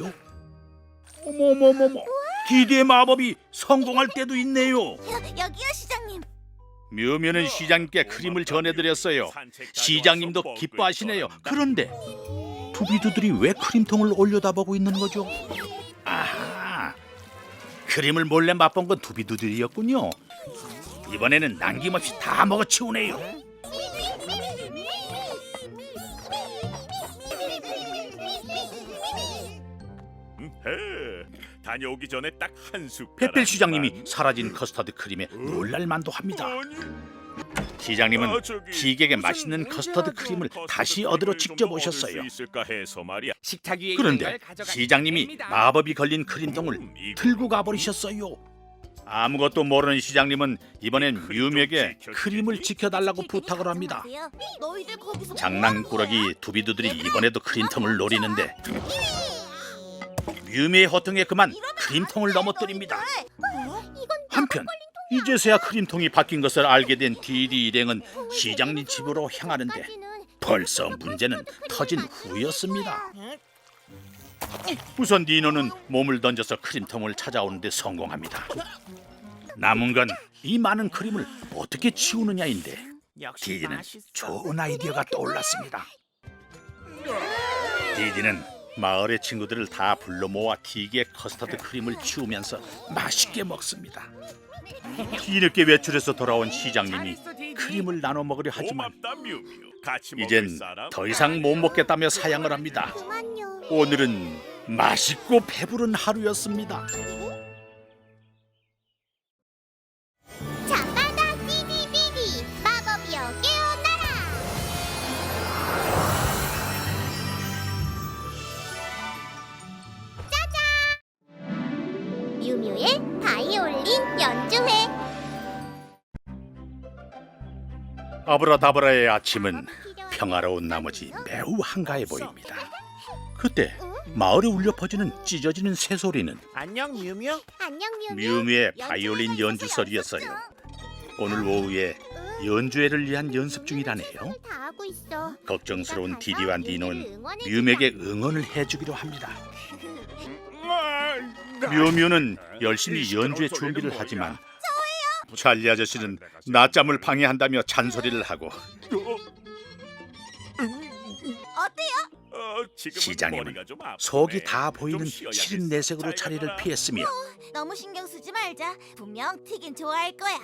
어머머머머, 디디의 마법이 성공할 때도 있네요.
여기요 시장님.
묘묘는 시장님께 크림을 전해드렸어요. 시장님도 기뻐하시네요. 그런데 두비두들이 왜 크림통을 올려다보고 있는 거죠? 아하, 크림을 몰래 맛본 건 두비두들이었군요. 이번에는 남김없이 다 먹어치우네요.
다녀오기 전에 딱 한 숟가락.
페펠 시장님이 사라진 커스터드 크림에 놀랄만도 합니다. 시장님은 기계에게 맛있는 커스터드 크림을 다시 얻으러 직접 오셨어요.
있을까 해서 말이야.
식탁 위에 있는
그런데
걸 가져가시면
시장님이
됩니다.
마법이 걸린 크림통을 들고 가버리셨어요. 아무것도 모르는 시장님은 이번엔 뮤미에게 크림을 지켜달라고 부탁을 합니다.
너희들 거기서
장난꾸러기 두비두들이 이번에도 크림통을 노리는데 뮤미의 허통에 그만 크림통을 넘어뜨립니다. 한편 이제서야 크림통이 바뀐 것을 알게 된 디디 일행은 시장님 집으로 향하는데 벌써 문제는 터진 후였습니다. 우선 니노는 몸을 던져서 크림통을 찾아오는데 성공합니다. 남은 건 이 많은 크림을 어떻게 치우느냐인데
역시
디디는
맛있어.
좋은 아이디어가 떠올랐습니다. 디디는 마을의 친구들을 다 불러 모아 디기의 커스터드 크림을 치우면서 맛있게 먹습니다. 뒤늦게 외출해서 돌아온 시장님이
잘했어, 디디.
크림을 나눠 먹으려 하지만
고맙다 뮤뮤. 같이 먹을
이젠
사람?
더 이상 못 먹겠다며 사양을 합니다.
그만요.
오늘은 맛있고 배부른 하루였습니다.
자바다 디디비디 마법이여 깨어나라. 짜잔! 뮤뮤의 바이올린 연주회.
아브라다브라의 아침은 평화로운 나머지 매우 한가해 보입니다. 그때 마을에 울려 퍼지는 찢어지는 새소리는
안녕 뮤뮤.
안녕 뮤뮤.
뮤미의 바이올린 연주 소리였어요. 오늘 오후에 연주회를 위한 연습 중이라네요.
다 하고 있어.
걱정스러운 디디와 니노는 뮤미에게 응원을 해주기로 합니다. 뮤뮤는 열심히 연주의 준비를 하지만 찰리 아저씨는 낮잠을 방해한다며 잔소리를 하고
어때요?
지금은
시장님은
머리가 좀 아프네.
속이 다 보이는
좀 쉬어야겠어.
시린 내색으로
잘
자리를
가라.
피했으며
너무 신경 쓰지 말자. 분명 튀긴 좋아할 거야.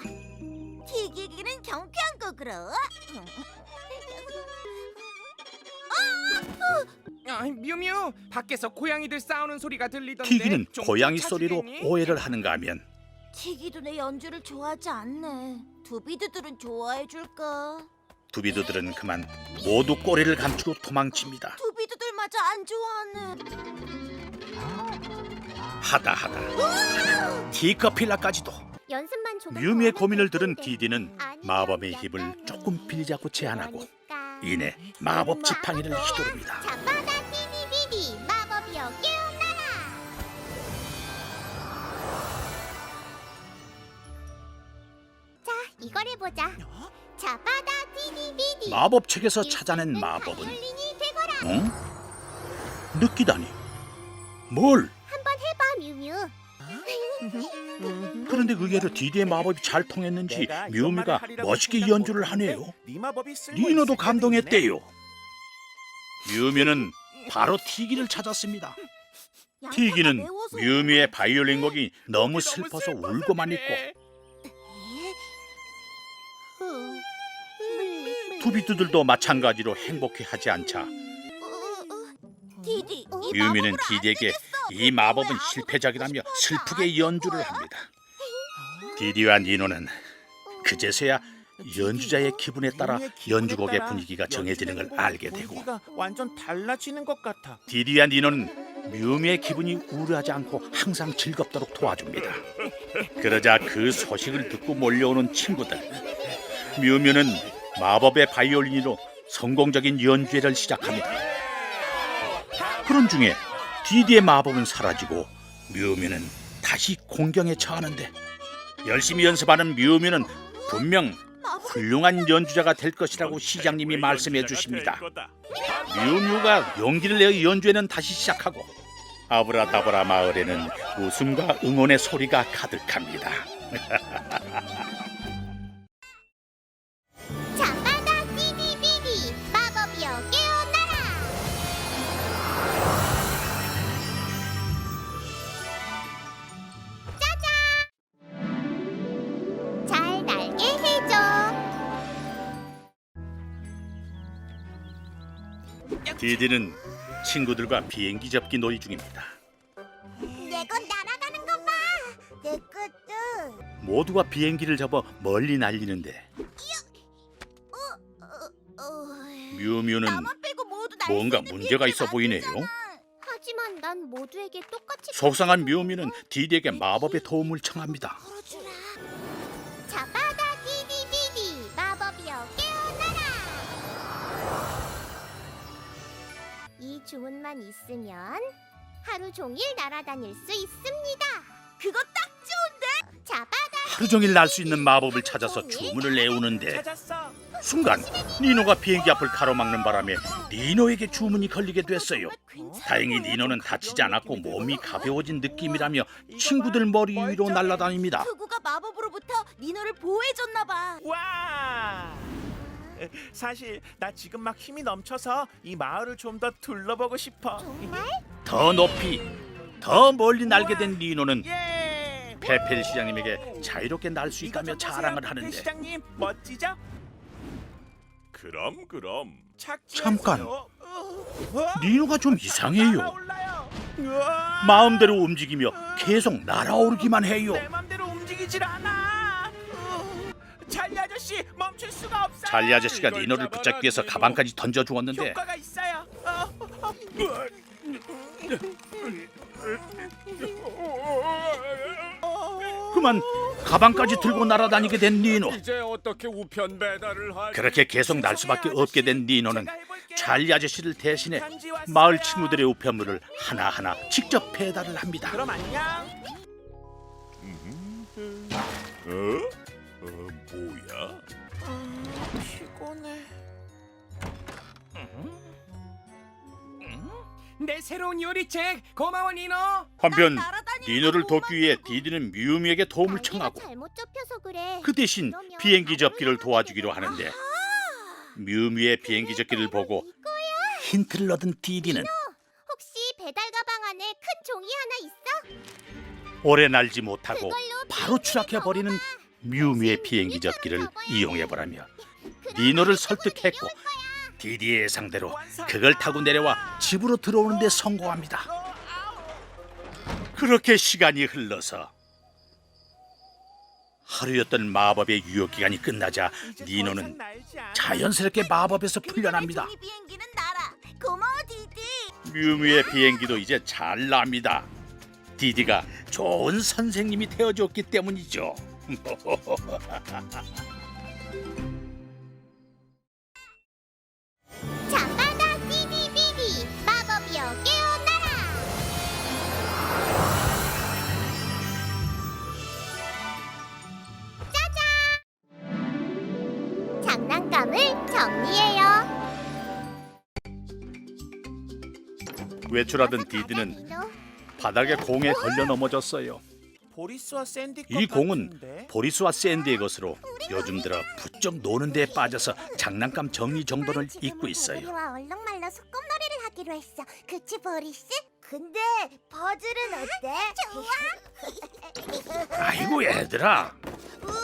튀기기는 경쾌한 곡으로.
뮤뮤 밖에서 고양이들 싸우는 소리가 들리던데.
튀기는
좀
고양이
쫓아주겠니?
소리로 오해를 하는가 하면
튀기도 내 연주를 좋아하지 않네. 두비두들은 좋아해 줄까?
두비두들은 그만 모두 꼬리를 감추고 도망칩니다.
두비두들마저 안 좋아하네.
하다 티커필라까지도.
연습만 조금
뮤미의
더
고민을
하면
들은
되는데.
디디는
아니면
마법의 힘을
약간은
조금 빌리자고 제안하고
그러니까.
이내 마법 지팡이를 휘두릅니다.
자바다 디디비디 마법이여 깨어나라. 자, 이걸 해보자. 자바다 디디비디.
마법책에서 찾아낸 마법은
바이올린이 되거라.
어? 느끼다니. 뭘?
한번 해봐, 뮤뮤.
그런데 의외로 디디의 마법이 잘 통했는지
내가 이런
뮤미가
말을 하려고
멋지게
생각
연주를
못했는데
하네요.
네 마법이 쓸모
니노도
있을 때도 있네.
감동했대요. 뮤뮤는 바로 티기를 찾았습니다.
양파가
티기는
매워서
뮤뮤의 바이올린 곡이 너무 슬퍼서 울고만 있고 투비투들도 마찬가지로 행복해하지 않자
디디, 이
뮤뮤는
마법으로 안
디디에게
되겠어.
이 마법은
왜
실패작이라며
아무것도
슬프게
안
연주를
거야?
합니다. 디디와 니노는 그제서야 연주자의 기분에 따라 연주곡의 분위기가 정해지는 걸 알게 되고
분위기가 완전 달라지는 것 같아.
디디와 니노는 뮤뮤의 기분이 우울하지 않고 항상 즐겁도록 도와줍니다. 그러자 그 소식을 듣고 몰려오는 친구들, 뮤뮤는 마법의 바이올린으로 성공적인 연주회를 시작합니다. 그런 중에 디디의 마법은 사라지고 뮤뮤는 다시 공경에 처하는데 열심히 연습하는 뮤뮤는 분명 훌륭한 연주자가 될 것이라고 시장님이 말씀해 주십니다. 뮤뮤가 용기를 내어 연주회는 다시 시작하고 아브라다브라 마을에는 웃음과 응원의 소리가 가득합니다.
잠바다 디디비디 마법이여 깨어나라. 짜잔! 잘 날게 해줘.
디디는 친구들과 비행기 접기 놀이 중입니다.
내 건 날아가는 거 봐. 내 것도.
모두가 비행기를 접어 멀리 날리는데 뮤뮤는
나만 빼고 모두 날
뭔가
수 있는
문제가
비행기를
있어 보이네요.
만들잖아.
하지만 난 모두에게 똑같이
속상한 뮤뮤는 디디에게 마법의 도움을 청합니다.
풀어주라. 자바다 디디디디 마법이여 깨어나라. 이 주문만 있으면 하루 종일 날아다닐 수 있습니다.
그거 딱 좋은데.
자바다
하루 종일 날 수 있는 마법을 찾아서 주문을 내오는데
찾았어.
순간 니노가 비행기 앞을 가로막는 바람에 니노에게 주문이 걸리게 됐어요. 다행히 니노는 다치지 않았고 몸이 가벼워진 느낌이라며 친구들 머리 위로 날아다닙니다.
투구가 마법으로부터 니노를 보호해줬나 봐.
와. 사실 나 지금 막 힘이 넘쳐서 이 마을을 좀 더 둘러보고 싶어.
정말?
더 높이, 더 멀리 날게 된 니노는
예.
페펠 시장님에게 자유롭게 날 수
이거
있다며
좀 보세요,
자랑을
페펠
하는데
시장님 멋지죠?
그럼
찾기
잠깐.
했어요.
니노가 좀 이상해요.
날아올라요. 우와.
마음대로 움직이며 계속 날아오르기만 해요.
내 맘대로 움직이질 않아. 찰리 아저씨 멈출 수가 없어.
찰리 아저씨가
이걸
니노를
잡아라,
붙잡기 위해서
니노.
가방까지 던져 주었는데
효과가 있어요.
그만 가방까지 들고 날아다니게 된 니노.
이제 어떻게 우편 배달을 하지?
그렇게 계속 날 수밖에 없게 된 니노는 찰리 아저씨를 대신해 마을 친구들의 우편물을 하나하나 직접 배달을 합니다.
그럼 안녕.
뭐야?
피곤해.
내 새로운 요리책 고마워 니노.
한편
날아다니는
니노를
거
돕기 위해 디디는 뮤뮤에게 도움을 청하고
잘못 접혀서 그래.
그 대신 비행기 접기를 도와주기로 하는데 뮤뮤의 비행기 접기를 보고 힌트를 얻은 디디는
혹시 배달 가방 안에 큰 종이 하나 있어?
오래 날지 못하고
그걸로
바로 추락해버리는 뮤뮤의 비행기 접기를 이용해보라며 니노를 설득했고 디디의 예상대로 그걸 타고 내려와 집으로 들어오는 데 성공합니다. 그렇게 시간이 흘러서 하루였던 마법의 유효기간이 끝나자 니노는 자연스럽게 마법에서 풀려납니다.
종이 비행기는 날아. 고마워 디디.
뮤뮤의 비행기도 이제 잘 납니다. 디디가 좋은 선생님이 되어줬기 때문이죠.
잠바다 디디비디 마법이여 깨어나라. 짜잔! 장난감을 정리해요.
외출하던 디디는 바닥에 공에 걸려 넘어졌어요.
보리스와 샌디
이
것
공은
같은데?
보리스와 샌디의 것으로 요즘 들어 부쩍 노는 데에 빠져서 장난감 정리 정돈을 잊고 있어요.
우리와 얼렁말렁 소꿉놀이
하기로 했어. 그치, 보리스? 근데 퍼즐은 어때?
아이고 얘들아,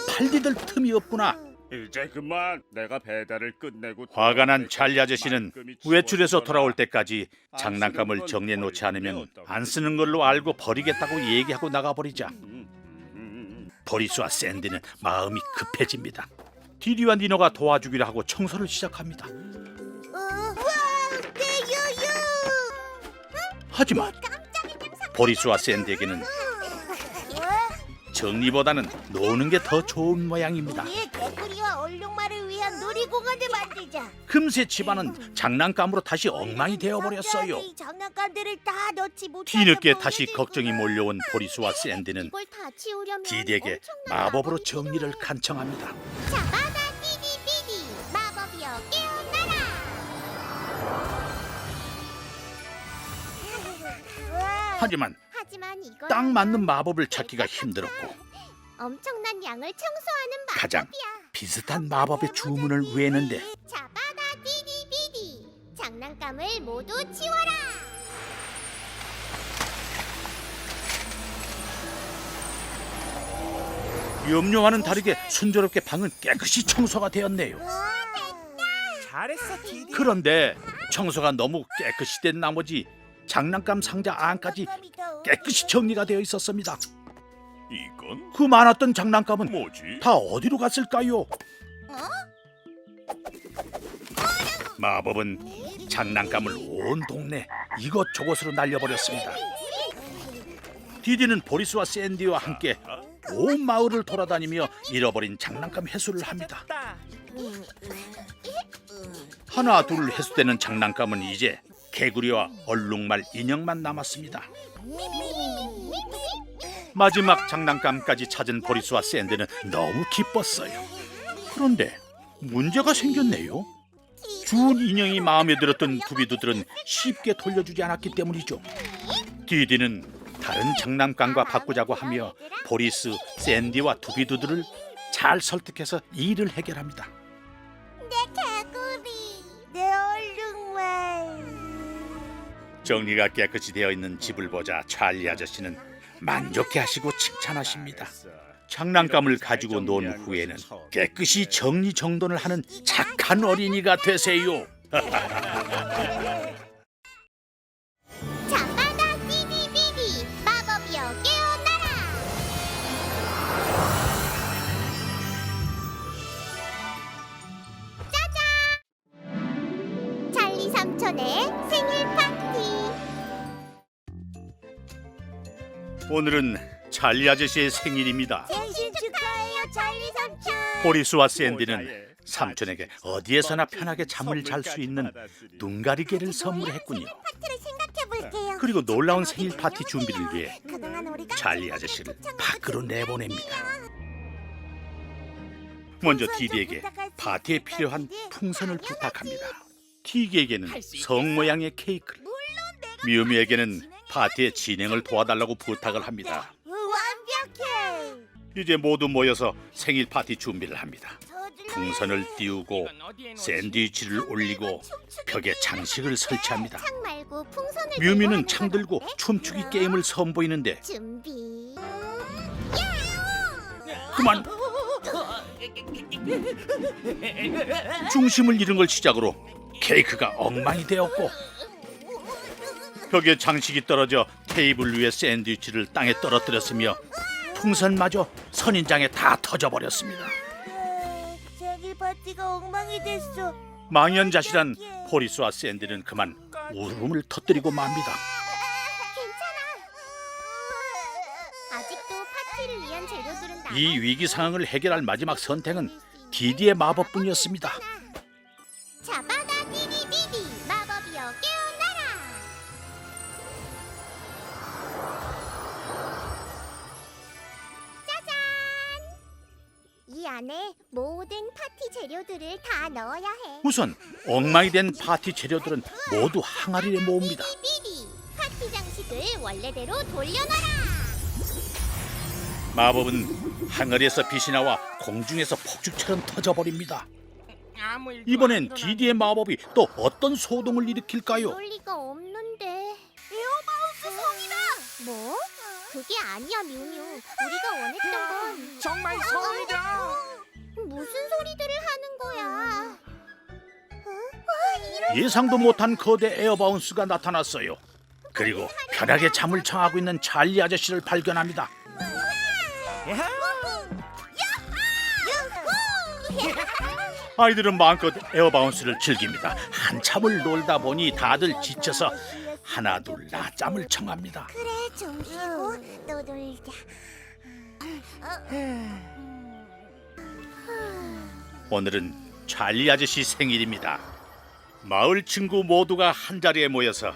팔디들 틈이 없구나.
이제 그만. 내가 배달을 끝내고
화가 난 찰리 아저씨는
말끔히
외출해서
치워주거라.
돌아올 때까지 장난감을 정리해 놓지 않으면 안 쓰는 걸로 알고 버리겠다고 얘기하고 나가버리자 보리스와 샌디는 마음이 급해집니다. 디디와 니노가 도와주기로 하고 청소를 시작합니다.
우와, 내 유유!
하지만 보리스와 샌디에게는 정리보다는 노는 게 더 좋은 모양입니다.
우리 개구리와 얼룩말을 위한 놀이공원을 만들자.
금세 집안은 장난감으로 다시 엉망이 되어버렸어요.
이 장난감들을 다 넣지 못하게
뒤늦게 다시
보이지.
걱정이 몰려온 보리스와 샌디는
이걸 다 치우려면
디디에게
엄청난
마법으로
마법이
정리를
필요해.
간청합니다.
잡아다 디디디디 마법이여 깨어나라.
하지만
하지만 이걸
딱 맞는 마법을 찾기가 힘들었고
엄청난 양을 청소하는 마법이야.
가장 비슷한 마법의 주문을 외는데
잡아다 디디디디 장난감을 모두 치워라.
염려와는 다르게 순조롭게 방은 깨끗이 청소가 되었네요.
잘했어, 디디.
그런데 청소가 너무 깨끗이 된 나머지 장난감 상자 안까지 깨끗이 정리가 되어 있었습니다.
이건
그 많았던 장난감은
뭐지?
다 어디로 갔을까요? 마법은 장난감을 온 동네 이곳저곳으로 날려버렸습니다. 디디는 보리스와 샌디와 함께 온 마을을 돌아다니며 잃어버린 장난감 회수를 합니다.
찾았다.
하나 둘 회수되는 장난감은 이제 개구리와 얼룩말 인형만 남았습니다. 마지막 장난감까지 찾은 보리스와 샌디는 너무 기뻤어요. 그런데 문제가 생겼네요. 주운 인형이 마음에 들었던 두비두들은 쉽게 돌려주지 않았기 때문이죠. 디디는 다른 장난감과 바꾸자고 하며 보리스, 샌디와 두비두들을 잘 설득해서 일을 해결합니다.
개구리, 내 얼룩말.
정리가 깨끗이 되어 있는 집을 보자 찰리 아저씨는 만족해하시고 칭찬하십니다. 장난감을 가지고 논 후에는 깨끗이 정리정돈을 하는 착한 어린이가 되세요.
잡아다 디디디디 마법이여 깨어나라. 짜잔! 찰리 삼촌의 생일 파티.
오늘은 찰리 아저씨의 생일입니다.
생신 축하해요, 찰리 삼촌.
보리스와 샌디는 삼촌에게 어디에서나 편하게 잠을 잘 수 있는 눈가리개를 선물했군요.
파티를 생각해볼게요.
그리고 놀라운 생일 파티 준비를 위해
그동안 우리가
찰리 아저씨를 밖으로 내보냅니다. 먼저 디디에게 파티에 필요한 풍선을 부탁합니다. 티기에게는 성 모양의 케이크를, 미우미에게는 파티의 진행을 도와달라고 부탁을 합니다.
완벽해.
이제 모두 모여서 생일 파티 준비를 합니다. 풍선을 띄우고 샌드위치를 올리고 벽에 장식을 설치합니다.
창 말고 풍선을
뮤미는
들고
창
하는
들고
건 어때?
춤추기 게임을 선보이는데
준비.
그만 중심을 잃은 걸 시작으로 케이크가 엉망이 되었고 벽에 장식이 떨어져 테이블 위에 샌드위치를 땅에 떨어뜨렸으며 풍선마저 선인장에 다 터져버렸습니다.
생일 파티가 엉망이 됐어.
망연자실한 보리스와 샌디는 그만 울음을 터뜨리고 맙니다.
아직도 파티를 위한 재료들은 남아.
이 위기 상황을 해결할 마지막 선택은 디디의 마법뿐이었습니다.
잡아다 디디디디 마법이여 깨어나라. 짜잔! 이 안에 모든 파티 재료들을 다 넣어야 해.
우선 엉망이 된 파티 재료들은 모두 항아리에 모읍니다.
디디디디 파티 장식을 원래대로 돌려놔라.
마법은 항아리에서 빛이 나와 공중에서 폭죽처럼 터져버립니다.
아무 일도
이번엔
안 일어나네.
디디의 마법이 또 어떤 소동을 일으킬까요?
그럴 리가 없는데.
에어바운스 성이다.
뭐? 그게 아니야, 미우미우. 우리가 원했던 건
정말 성이다.
무슨 소리들을 하는 거야?
예상도 못한 거대 에어바운스가 나타났어요. 그리고 편하게 잠을 청하고 있는 찰리 아저씨를 발견합니다. 아이들은 마음껏 에어바운스를 즐깁니다. 한참을 놀다 보니 다들 지쳐서 하나 둘 낮잠을 청합니다.
그래, 좀 쉬고 또 놀자.
오늘은 찰리 아저씨 생일입니다. 마을 친구 모두가 한자리에 모여서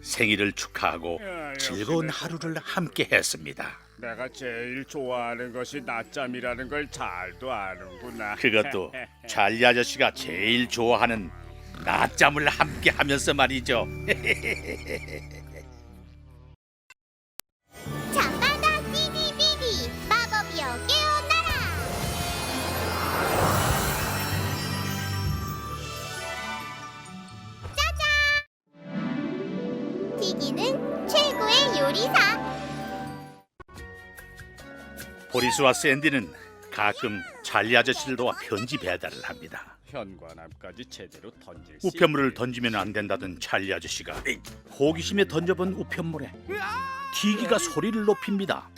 생일을 축하하고 즐거운 하루를 함께 했습니다.
내가 제일 좋아하는 것이 낮잠이라는 걸 잘도 아는구나.
그것도 찰리 아저씨가 제일 좋아하는 낮잠을 함께 하면서 말이죠.
잠바다 디디비디 마법이여 깨어나라. 짜잔! 티기는 최고의 요리사.
보리스와 샌디는 가끔 찰리 아저씨를 도와 편지 배달을 합니다.
현관함까지 제대로 던질 수
우편물을
있게.
던지면 안 된다던 찰리 아저씨가 호기심에 던져본 우편물에 티기가 소리를 높입니다.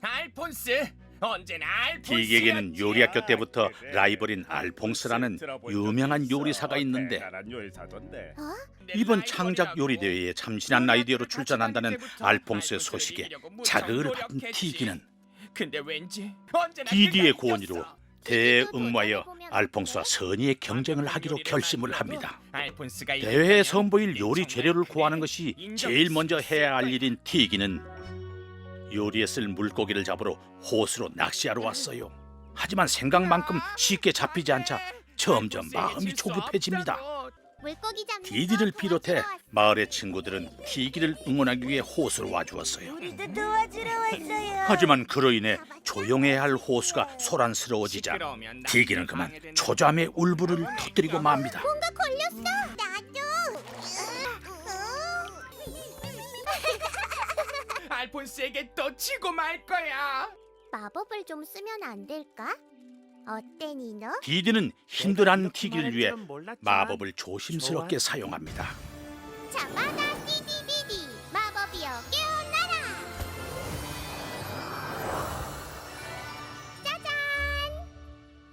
알폰스 언제나 알폰스.
티기에게는 요리학교 때부터 라이벌인 알퐁스라는 유명한 요리사가 있는데
대단한 요리사던데.
이번 창작 요리 대회에 참신한 아이디어로 출전한다는 알퐁스의 소식에 자극을 받은 티기는
근데 왠지 언제나
디디의
그가
고언으로
이겼어.
대응모하여 알퐁스와 선의의 경쟁을 하기로 결심을 합니다.
알폰스가
대회에 선보일 요리 재료를 구하는 것이 제일 먼저 해야 할 일인 티기는 요리에 쓸 물고기를 잡으러 호수로 낚시하러 왔어요. 하지만 생각만큼 쉽게 잡히지 않자 점점 마음이 조급해집니다.
물고기 잡는
디디를
거
비롯해
도와주러 왔어.
마을의 친구들은 티기를 응원하기 위해 호수로 와주었어요.
우리도 도와주러 왔어요.
하지만 그로 인해 조용해야 할 호수가 소란스러워지자
시끄러우면 나
티기는 그만 초잠의 울분을 터뜨리고 맙니다.
뭔가 걸렸어. 나도.
알폰스에게 또 치고 말 거야.
마법을 좀 쓰면 안 될까? 어때, 니노?
디디는 힘들어하는 티기를 위해
말할 줄은 몰랐지만
마법을 조심스럽게
좋아.
사용합니다.
잠바다 디디비디 마법이여 깨어나라. 짜잔!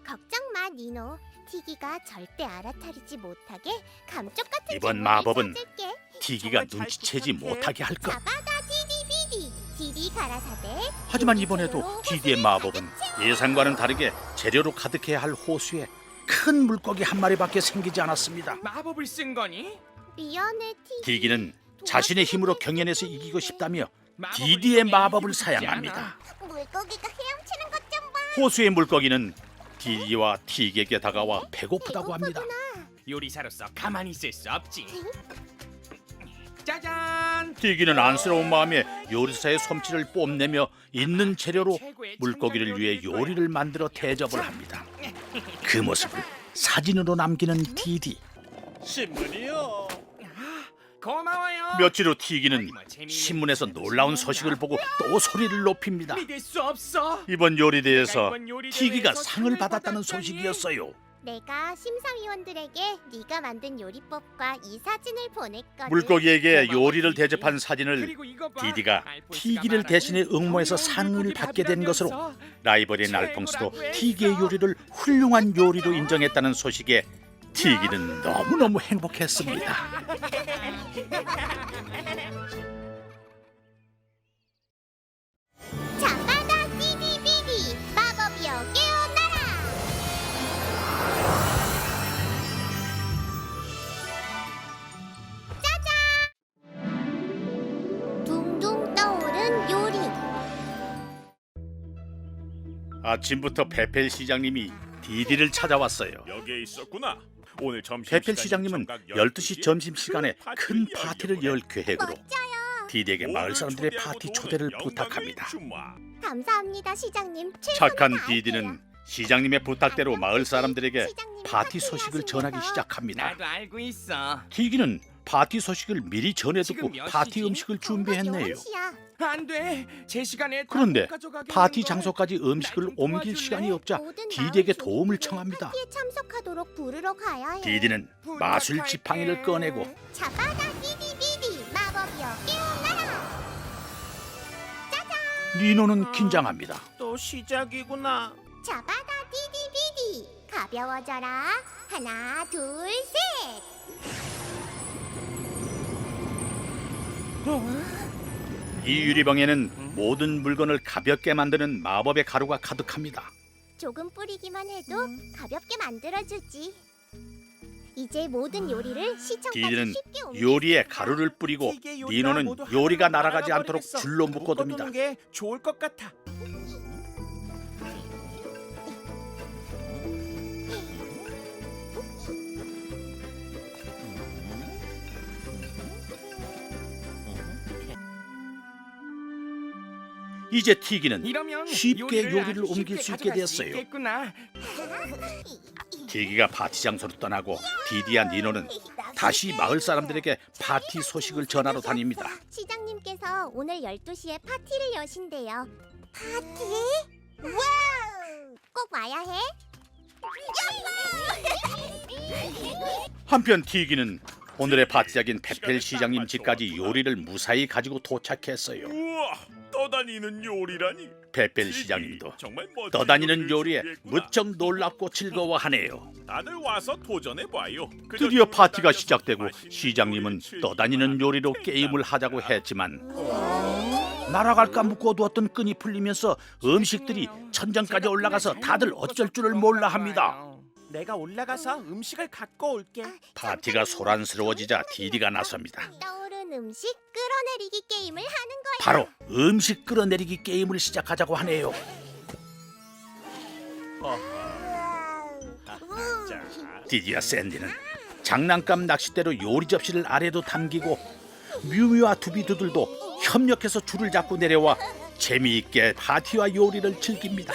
걱정 마, 니노. 티기가 절대 알아차리지 못하게 감쪽 같은
이번
재물을
마법은
찾을게.
티기가
정말 잘
눈치채지
부탁해.
못하게 할 것.
잡아다 디디비디 디디 가라사대.
하지만
디디
이번에도
재료로
디디의
호수를
마법은
가득 채워.
예상과는 다르게 재료로 가득해야 할 호수에 큰 물고기 한 마리밖에 생기지 않았습니다.
마법을 쓴 거니?
미안해, 티기.
디기는 자신의 힘으로 경연에서 이기고 싶다며
마법을
디디의
쓰면
마법을
이기고 싶지
사용합니다.
않아.
물고기가 헤엄치는 것 좀 봐.
호수의 물고기는 디디와 티기에게 다가와 배고프다고 합니다.
요리사로서 가만히 있을 수 없지. 짜잔!
티기는 안쓰러운 마음에 요리사의 솜씨를 뽐내며 있는 재료로 물고기를 위해 요리를 만들어 대접을 합니다. 그 모습을 사진으로 남기는 디디.
신문이요.
고마워요.
며칠 후 티기는 신문에서 놀라운 소식을 보고 또 소리를 높입니다.
믿을 수 없어.
이번 요리대회에서
내가 이번 요리
티기가
대회에서
상을 받았다는
받았다니.
소식이었어요.
내가 심사위원들에게 네가 만든 요리법과 이 사진을 보냈거든.
물고기에게
고마워,
요리를
디디.
대접한 사진을
그리고 이거 봐.
디디가
알폰스가
티기를
말하는
대신해 응모해서
정의로운
상을
물고기
받게 된 것으로
밥이라면서.
라이벌인
최고라고
알퐁스도
했어.
티기의 요리를 훌륭한 요리로 인정했다는 소식에 티기는 너무너무 행복했습니다.
잠바다 디디비디 마법이여 깨어나라. 짜잔! 둥둥 떠오른 요리.
아침부터 페펠 시장님이 디디를 찾아왔어요.
여기에 있었구나. 오늘 점심
페펠 시장님은 12시 점심시간에 큰 파티를 열 계획으로 디디에게 마을 사람들의 파티 초대를 부탁합니다.
감사합니다, 시장님.
착한
최선을
디디는
다할게요.
시장님의 부탁대로 마을 사람들에게
시장님이
파티
파티를
소식을 전하기
하신대서.
시작합니다.
나도 알고 있어.
티기는 파티 소식을 미리 전해 듣고
지금 몇
파티
시지?
음식을
정말
준비했네요.
11시야.
안 돼. 제 시간에 다
그런데
못 가져가게
파티
하는 걸.
장소까지 음식을
날좀
옮길
도와줄래?
시간이 없자
모든
디디에게
마을
도움을
주민들을
청합니다.
파티에 참석하도록 부르러 가야 해.
디디는 마술
부탁할게.
지팡이를 꺼내고
자바다 디디비디 마법이여 깨어나라.
니노는 긴장합니다.
또 시작이구나.
자바다 디디비디 가벼워져라. 하나 둘 셋.
이 유리병에는 모든 물건을 가볍게 만드는 마법의 가루가 가득합니다.
조금 뿌리기만 해도 가볍게 만들어주지. 이제 모든 요리를 시청까지
디디는
쉽게 옮길
요리에
수 있어.
가루를 뿌리고
튀기의 요리가
니노는
모두
요리가
하나로
날아가지 않도록
말아버리겠어.
줄로 묶어둡니다.
묶어두는 게 좋을 것 같아.
이제 티기는
이러면
쉽게 요리를
아주
옮길
쉽게
수 있게
가져갈 수
되었어요.
있겠구나.
티기가 파티 장소로 떠나고 디디와 니노는 다시 마을 사람들에게 파티 소식을 전하러 다닙니다.
시장님께서 오늘 12시에 파티를 여신대요. 파티? 와우! 꼭 와야 해.
한편 티기는 오늘의 파티작인 페펠 시장님 집까지 요리를 무사히 가지고 도착했어요.
우와, 떠다니는 요리라니.
페펠 시장님도
정말 멋진
떠다니는
요리를
요리에
준비했구나.
무척 놀랍고 즐거워하네요.
다들 와서 도전해 봐요.
드디어 파티가 시작되고 시장님은 떠다니는 요리로 게임을 하자고 했지만 날아갈까 묶어두었던 끈이 풀리면서 음식들이 천장까지 올라가서 다들 어쩔 줄을 몰라 합니다.
내가 올라가서 음식을 갖고 올게.
파티가 소란스러워지자 디디가 나섭니다.
떠오른 음식 끌어내리기 게임을 하는 거야.
바로 음식 끌어내리기 게임을 시작하자고 하네요. 디디와 샌디는 장난감 낚싯대로 요리 접시를 아래로 당기고 뮤미와 두비두들도 협력해서 줄을 잡고 내려와 재미있게 파티와 요리를 즐깁니다.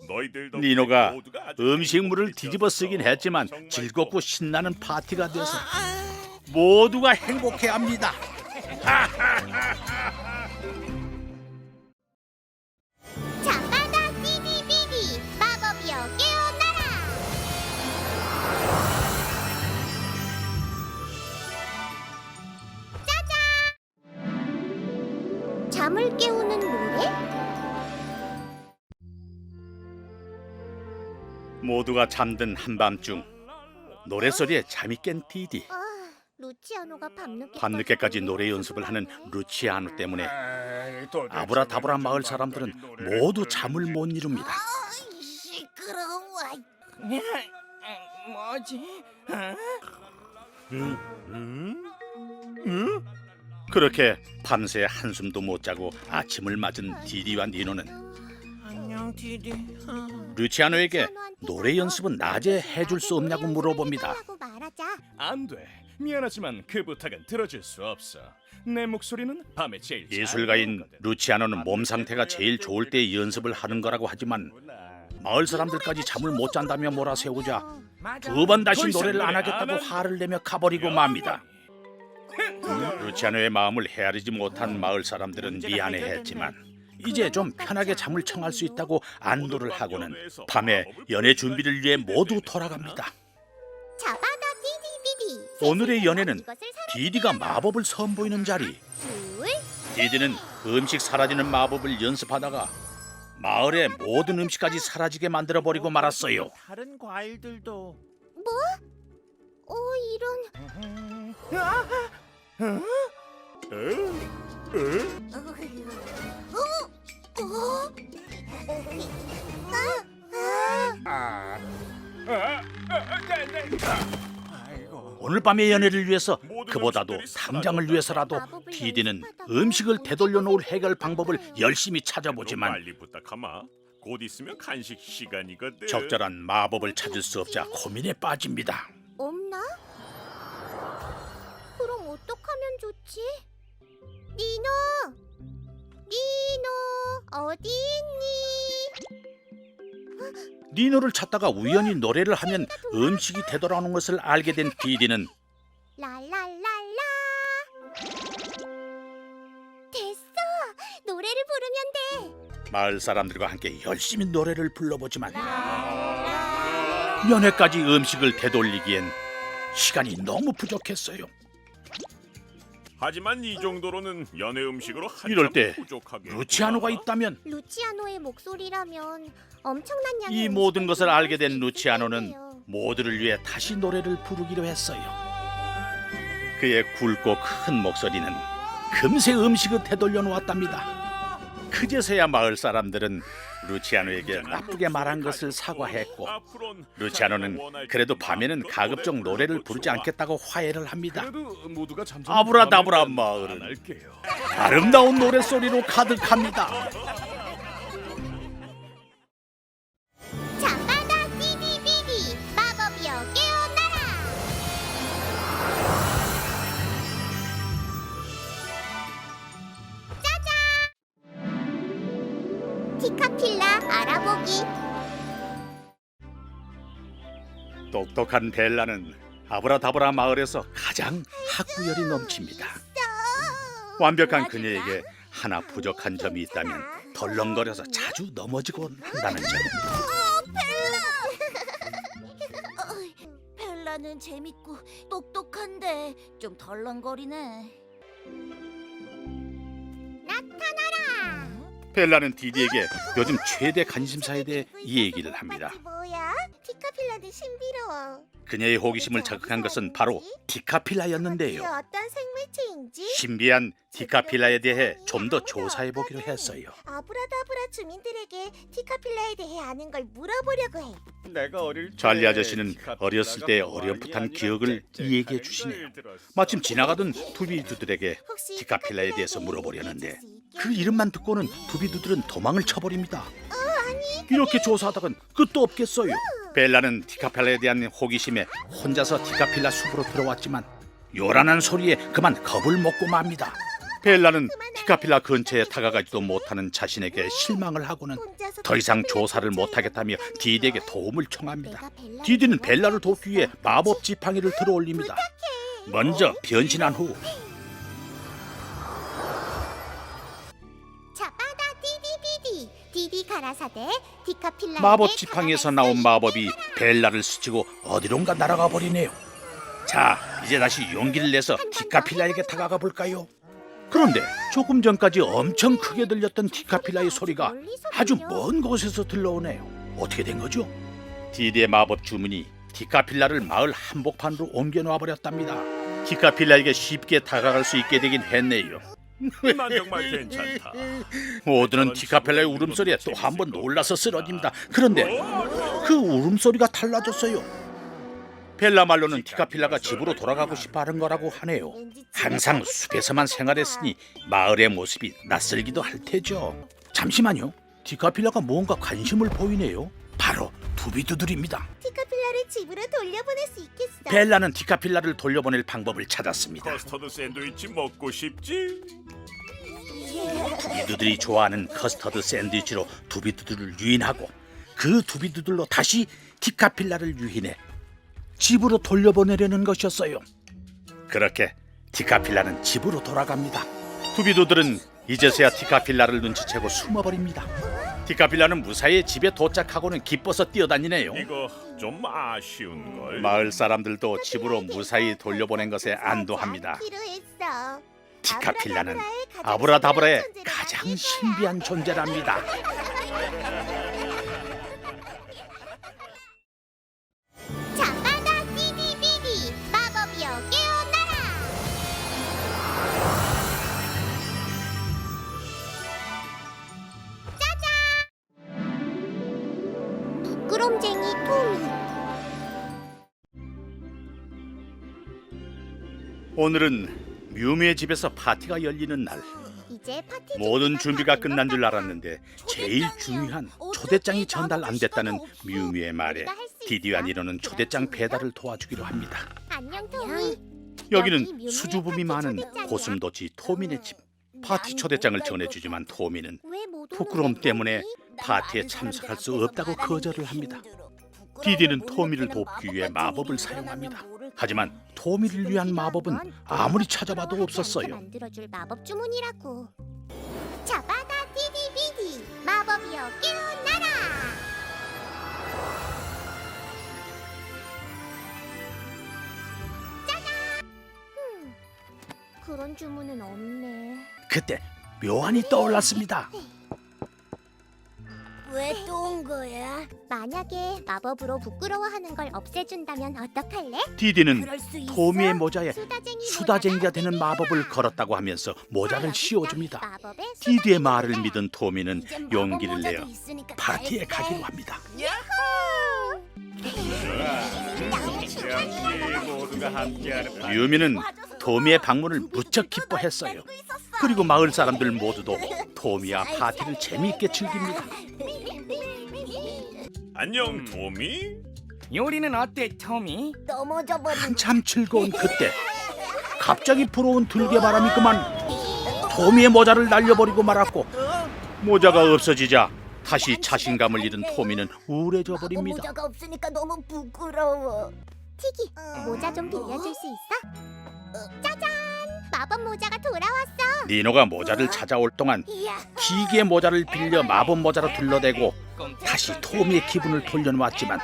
너희들 덕분에
니노가
모두가 아주
음식물을
행복해졌어.
뒤집어 쓰긴 했지만
정말
즐겁고 신나는 파티가 돼서 모두가 행복해합니다.
자바다 디디비디 마법이여 깨어나라. 짜잔! 잠을 깨우는 노래?
모두가 잠든 한밤중 노래소리에 잠이 깬 디디.
루치아노가
밤늦게까지 노래 연습을 하는 루치아노 때문에
도대체
아브라다브라 마을
왜
사람들은
이렇게 노래를
모두
부르는지.
잠을 못 이룹니다.
시끄러워.
뭐지?
그렇게 밤새 한숨도 못 자고 아침을 맞은 디디와 니노는
안녕 디디.
루치아노에게 노래 연습은 낮에 해줄 수 없냐고 물어봅니다.
안 돼. 미안하지만 그 부탁은 들어줄 수 없어. 내 목소리는 밤에 제일 잘
예술가인
나오거든.
루치아노는 몸 상태가 제일 좋을 때 연습을 하는 거라고 하지만 마을 사람들까지 잠을 못 잔다며 몰아세우자 두 번 다시
더 이상
노래를 안
노래
하겠다고
안 한-
화를 내며 가버리고 맙니다. 루치아노의 마음을 헤아리지 못한 마을 사람들은 미안해했지만 이제 좀 편하게 잠을 청할 수 있다고 안도를 하고는 밤에 연애 준비를 위해 모두 돌아갑니다.
자바다 디디비디.
오늘의 연애는
이것을
디디가 마법을 선보이는 자리.
둘.
디디는 음식 사라지는 마법을 연습하다가 마을의 모든 음식까지 사라지게 만들어버리고 말았어요.
다른 과일들도.
이런.
오늘 밤의 연애를 위해서 그보다도 당장을 위해서라도 디디는 음식을 되돌려 놓을 해결 방법을 열심히
너
찾아보지만
빨리 부탁하마. 곧 있으면 간식 시간이거든.
적절한 마법을 찾을 수 없자 고민에 빠집니다.
없나? 그럼 어떡하면 좋지? 니노! 니노! 어디 있니?
니노를 찾다가 우연히 노래를 하면 음식이 되돌아오는 것을 알게 된 디디는
랄랄랄라. 됐어. 노래를 부르면 돼.
마을 사람들과 함께 열심히 노래를 불러보지만 연회까지 음식을 되돌리기엔 시간이 너무 부족했어요.
하지만 이 정도로는 연애 음식으로 한참
이럴 때
부족하겠구나.
루치아노가 있다면
루치아노의 목소리라면 엄청난 양의
이 모든
음식을
것을
구할
알게
수
된
있을
루치아노는
텐데요.
모두를 위해 다시 노래를 부르기로 했어요. 그의 굵고 큰 목소리는 금세 음식을 되돌려 놓았답니다. 그제서야 마을 사람들은 루치아노에게 나쁘게 말한 것을 사과했고 루치아노는 그래도 밤에는 가급적 노래를 부르지 않겠다고 화해를 합니다.
그래도 모두가 잠자는
아브라다브라
밤에는
마을은
안 할게요.
아름다운 노랫소리로 가득합니다.
잠바다 디디비디 마법이여 깨어나라. 짜잔. 티카필라 알아보기.
똑똑한 벨라는 아브라다브라 마을에서 가장 학구열이 넘칩니다. 완벽한 그녀에게 하나 부족한 점이 있다면 덜렁거려서 자주 넘어지곤 한다는 점.
벨라는 재밌고 똑똑한데 좀 덜렁거리네.
나타나라.
벨라는 디디에게 요즘 최대 관심사에 대해 이 얘기를 합니다.
뭐야? 티카필라는 신비로워.
그녀의 호기심을 자극한 것은 바로 디카필라였는데요.
그게 어떤 생물체인지?
신비한 디카필라에 대해 좀 더 조사해 보기로 했어요.
아브라다브라 주민들에게 티카필라에 대해 아는 걸 물어보려고 해.
내가 어릴 때
찰리 아저씨는
디카필라가
어렸을 때의
뭐
어렴풋한
아니라
기억을
짹짹
얘기해
하는
주시네요.
걸 들었어.
마침 지나가던 두비두들에게
혹시
디카필라에 대해서 물어보려는데
얘기해 줄 수
그
있겠니?
이름만 듣고는 두비두들은 도망을 쳐버립니다. 이렇게 조사하다간 끝도 없겠어요. 벨라는 디카필라에 대한 호기심에 혼자서 디카필라 숲으로 들어왔지만 요란한 소리에 그만 겁을 먹고 맙니다. 벨라는 디카필라 근처에 다가가지도 못하는 자신에게 실망을 하고는
혼자서
더 이상
티카필라
조사를
근처에
못하겠다며
있다니.
디디에게 도움을 청합니다.
내가 벨라를
디디는
도와줄
벨라를
수
돕기 위해
있어.
마법 지팡이를 들어올립니다. 먼저 변신한 후
자바다 디디비디 디디 가라사대 디카필라.
마법 지팡이에서 나온 마법이 벨라를 스치고 어디론가 날아가 버리네요. 자, 이제 다시 용기를 내서 디카필라에게 다가가 볼까요? 그런데 조금 전까지 엄청 크게 들렸던 디카필라의 소리가 아주 먼 곳에서 들려오네요. 어떻게 된 거죠? 디디의 마법 주문이 디카필라를 마을 한복판으로 옮겨 놓아 버렸답니다. 디카필라에게 쉽게 다가갈 수 있게 되긴 했네요.
난 정말 괜찮다.
모두는 디카필라의 울음소리에 또 한 번 놀라서 쓰러집니다. 그런데 그 울음소리가 달라졌어요. 벨라 말로는 디카필라가 집으로 돌아가고 싶어 하는 거라고 하네요. 항상 숲에서만 생활했으니 마을의 모습이 낯설기도 할 테죠. 잠시만요. 디카필라가 뭔가 관심을 보이네요. 바로 두비두들입니다.
티카필라를 집으로 돌려보낼 수 있겠어.
벨라는 디카필라를 돌려보낼 방법을 찾았습니다.
커스터드 샌드위치 먹고 싶지?
두비두들이 좋아하는 커스터드 샌드위치로 두비두들을 유인하고 그 두비두들로 다시 디카필라를 유인해 집으로 돌려보내려는 것이었어요. 그렇게 디카필라는 집으로 돌아갑니다. 두비두들은 이제서야 디카필라를 눈치채고 숨어버립니다. 디카필라는 무사히 집에 도착하고는 기뻐서 뛰어다니네요.
이거 좀 아쉬운 걸.
마을 사람들도 집으로 무사히 돌려보낸 것에 안도합니다.
않기로 했어.
디카필라는
아브라다브라의
아브라다브라의 가장 신비한 존재랍니다.
잠바다 디디비디 마법이여 깨어나라. 짜잔. 부끄럼쟁이 토미.
오늘은 뮤미의 집에서 파티가 열리는 날.
이제 파티
모든 준비가
다
끝난 줄
된 것 같아.
알았는데 제일 중요한 초대장이 전달 안 됐다는 뮤미의 말에 디디와 니노는 초대장 배달을 도와주기로 합니다.
안녕 토미.
여기는 수줍음이 많은 고슴도치 토미네 집. 파티 초대장을 전해주지만 토미는
왜 못 오는
부끄러움
거야,
때문에
토미?
파티에 참석할 수 없다고 거절을 합니다. 디디는 토미를 돕기 위해 마법을 사용합니다. 하지만 토미를 위한 마법은 아무리 찾아봐도 없었어요.
만들어줄 마법 주문이라고. 잡아다 디디비디 마법이여 깨어나라. 그런 주문은 없네.
그때 묘안이 떠올랐습니다.
왜 또 온 거야?
만약에 마법으로 부끄러워하는 걸 없애준다면 어떡할래?
디디는
그럴 수 있어?
토미의 모자에
수다쟁이
수다쟁이가
모자가
되는 마법을 걸었다고 하면서 모자를 씌워줍니다.
마법의
디디의 말을 믿은 토미는
이제 마법
용기를
모자도
내어
있으니까
파티에
갈게.
가기로 합니다.
역시 모두가 함께하는 파
뮤미는 토미의 방문을 무척 기뻐했어요. 그리고 마을 사람들 모두도 토미와 파티를 재미있게 즐깁니다.
안녕, 토미.
요리는 어때, 토미?
넘어져 버린
한참 즐거운 그때 갑자기 불어온 들개바람이 그만 토미의 모자를 날려버리고 말았고, 모자가 없어지자 다시 자신감을 잃은 토미는 우울해져
마법
버립니다.
모자가 없으니까 너무 부끄러워.
티기, 모자 좀 빌려줄 수 있어? 짜잔! 마법 모자가 돌아왔어.
니노가 모자를 찾아올 동안
이야,
기계의 모자를 빌려 마법 모자로 둘러대고 다시 토미의 기분을 돌려놓았지만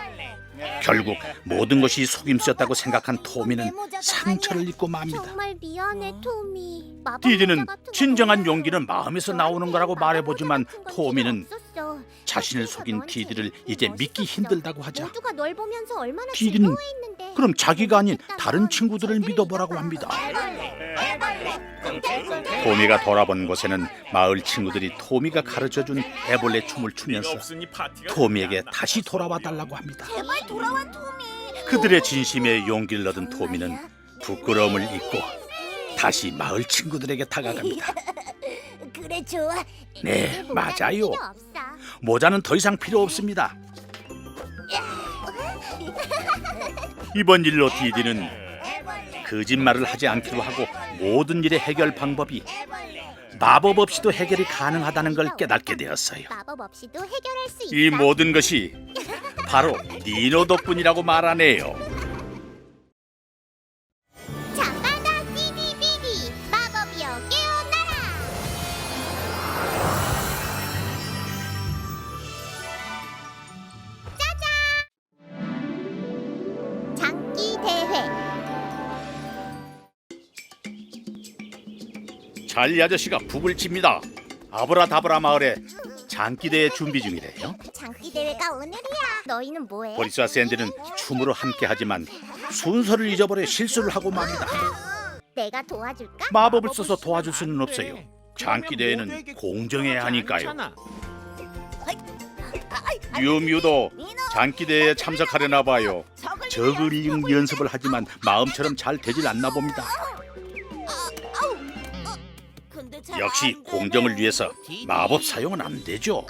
결국 모든 것이 속임수였다고 생각한 토미는 상처를 입고 맙니다.
정말 미안해, 토미. 마법
디디는
모자 같은 거
진정한
없어.
용기는 마음에서 나오는 거라고 말해보지만
마법 모자 같은 건
토미는
필요 없었어.
자신을 속인 디디를 이제 믿기 힘들다고 하자
모두가 널 보면서 얼마나
디디는
즐거워했는데.
그럼 자기가 아닌 다른 친구들을 믿어보라고 합니다. 토미가 돌아본 곳에는 마을 친구들이 토미가 가르쳐준 애벌레 춤을 추면서
없으니 파티가
토미에게 다시 돌아와 달라고 합니다.
제발 돌아와 토미.
그들의 진심에 용기를 얻은 토미는 부끄러움을 잊고 다시 마을 친구들에게 다가갑니다.
그래 좋아.
네,
이제 모자는
맞아요.
필요 없어.
모자는 더 이상 필요 없습니다. 이번 일로 디디는 거짓말을 하지 않기로 하고 모든 일의 해결 방법이 마법 없이도 해결이 가능하다는 걸 깨닫게 되었어요.
마법 없이도 해결할 수 있어.
이 모든 것이 바로 니노 덕분이라고 말하네요.
잡아다 디디비디 마법이여 깨어나라. 짜잔! 장기 대회.
찰리 아저씨가 북을 칩니다. 아브라다브라 마을에 장기대회 준비 중이래요.
장기 대회가 오늘이야. 너희는 뭐해?
보리스와 샌디는 춤으로 함께하지만 순서를 잊어버려 실수를 하고 맙니다.
내가 도와줄까?
마법을 써서 도와줄 수는 없어요. 장기대회는 공정해야 하니까요. 뮤뮤도 장기대회에 참석하려나 봐요. 저글링 연습을 하지만 마음처럼 잘 되질 않나 봅니다.
근데 잘
역시
안 되네.
공정을 위해서 마법 사용은 안 되죠.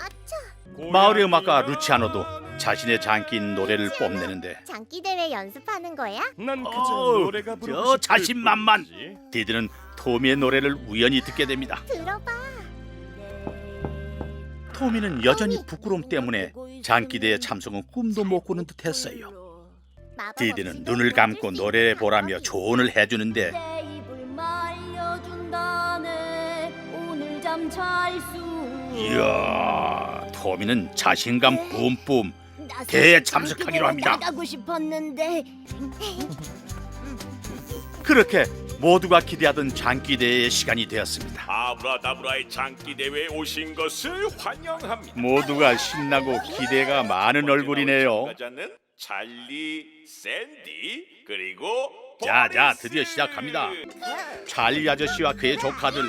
마을의 음악가 루치아노도 자신의 장기인 노래를 뽐내는데
장기 대회 연습하는 거야?
난 그저
어우,
노래가 부르고
저
싶을
자신만만.
뿐이지.
디드는 토미의 노래를 우연히 듣게 됩니다.
들어봐.
토미는 여전히 부끄러움 때문에 장기대회 참석은 꿈도 못 꾸는 듯했어요.
마법
디드는
없이도
눈을 감고
도와줄 수
노래를
있는
보라며
방법이
조언을 해주는데
내 입을 말려준다네. 오늘 잠 잘 수.
이야, 토미는 자신감 뿜뿜 대회에 참석하기로 합니다.
가고 싶었는데.
그렇게 모두가 기대하던 장기대회의 시간이 되었습니다.
아브라다브라의 장기 대회에 오신 것을 환영합니다.
모두가 신나고 기대가 많은 얼굴이네요.
참가자는 찰리, 샌디 그리고
자,
보리스.
드디어 시작합니다. 찰리 아저씨와 그의 조카들.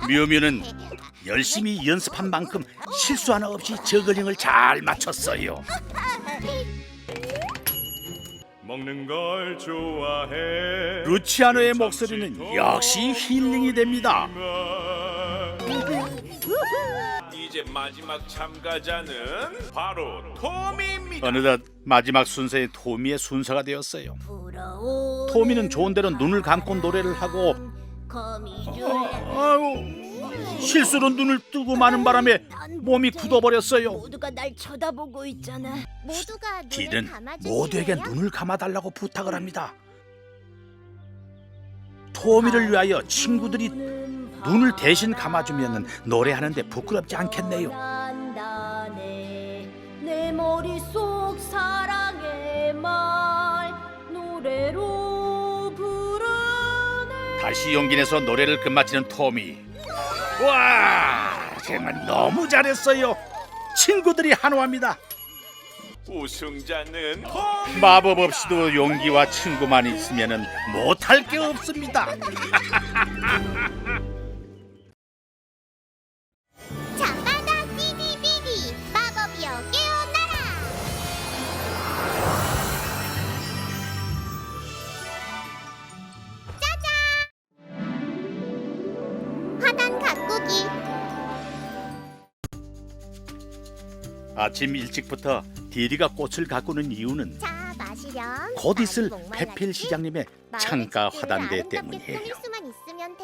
뮤뮤는 열심히 연습한 만큼 실수 하나 없이 저글링을 잘 맞췄어요.
먹는 걸 좋아해.
루치아노의 목소리는 역시 힐링이 됩니다.
이제
오늘의 마지막 참가자는 바로 토미입니다.
어느덧 마지막 순서의 토미의 순서가 되었어요.
불어오는
토미는 좋은 대로 눈을 감고 노래를 하고
거미줄
실수로 눈을 뜨고 마는 바람에 몸이 굳어버렸어요.
모두가 날 쳐다보고 있잖아.
모두가 눈을
디는
감아주실래요?
모두에게 눈을 감아달라고 부탁을 합니다. 토미를 위하여 친구들이 눈을 대신 감아주면 노래하는데 부끄럽지 않겠네요.
내 머릿속 사랑의 말 노래로 부르네.
다시 용기 내서 노래를 끝마치는 토미. 와, 정말 너무 잘했어요. 친구들이 환호합니다.
우승자는 토미.
마법 없이도 용기와 친구만 있으면 못할 게 없습니다.
자바다 디디비디 마법이여 깨어나라. 짜잔! 화단 가꾸기.
아침 일찍부터 디디가 꽃을 가꾸는 이유는
자, 마시렴.
곧 있을
나도 목말랐지?
페필 시장님의
마을의
창가
집들을
화단대
아름답게
때문이에요.
꾸밀 수만 있으면 돼.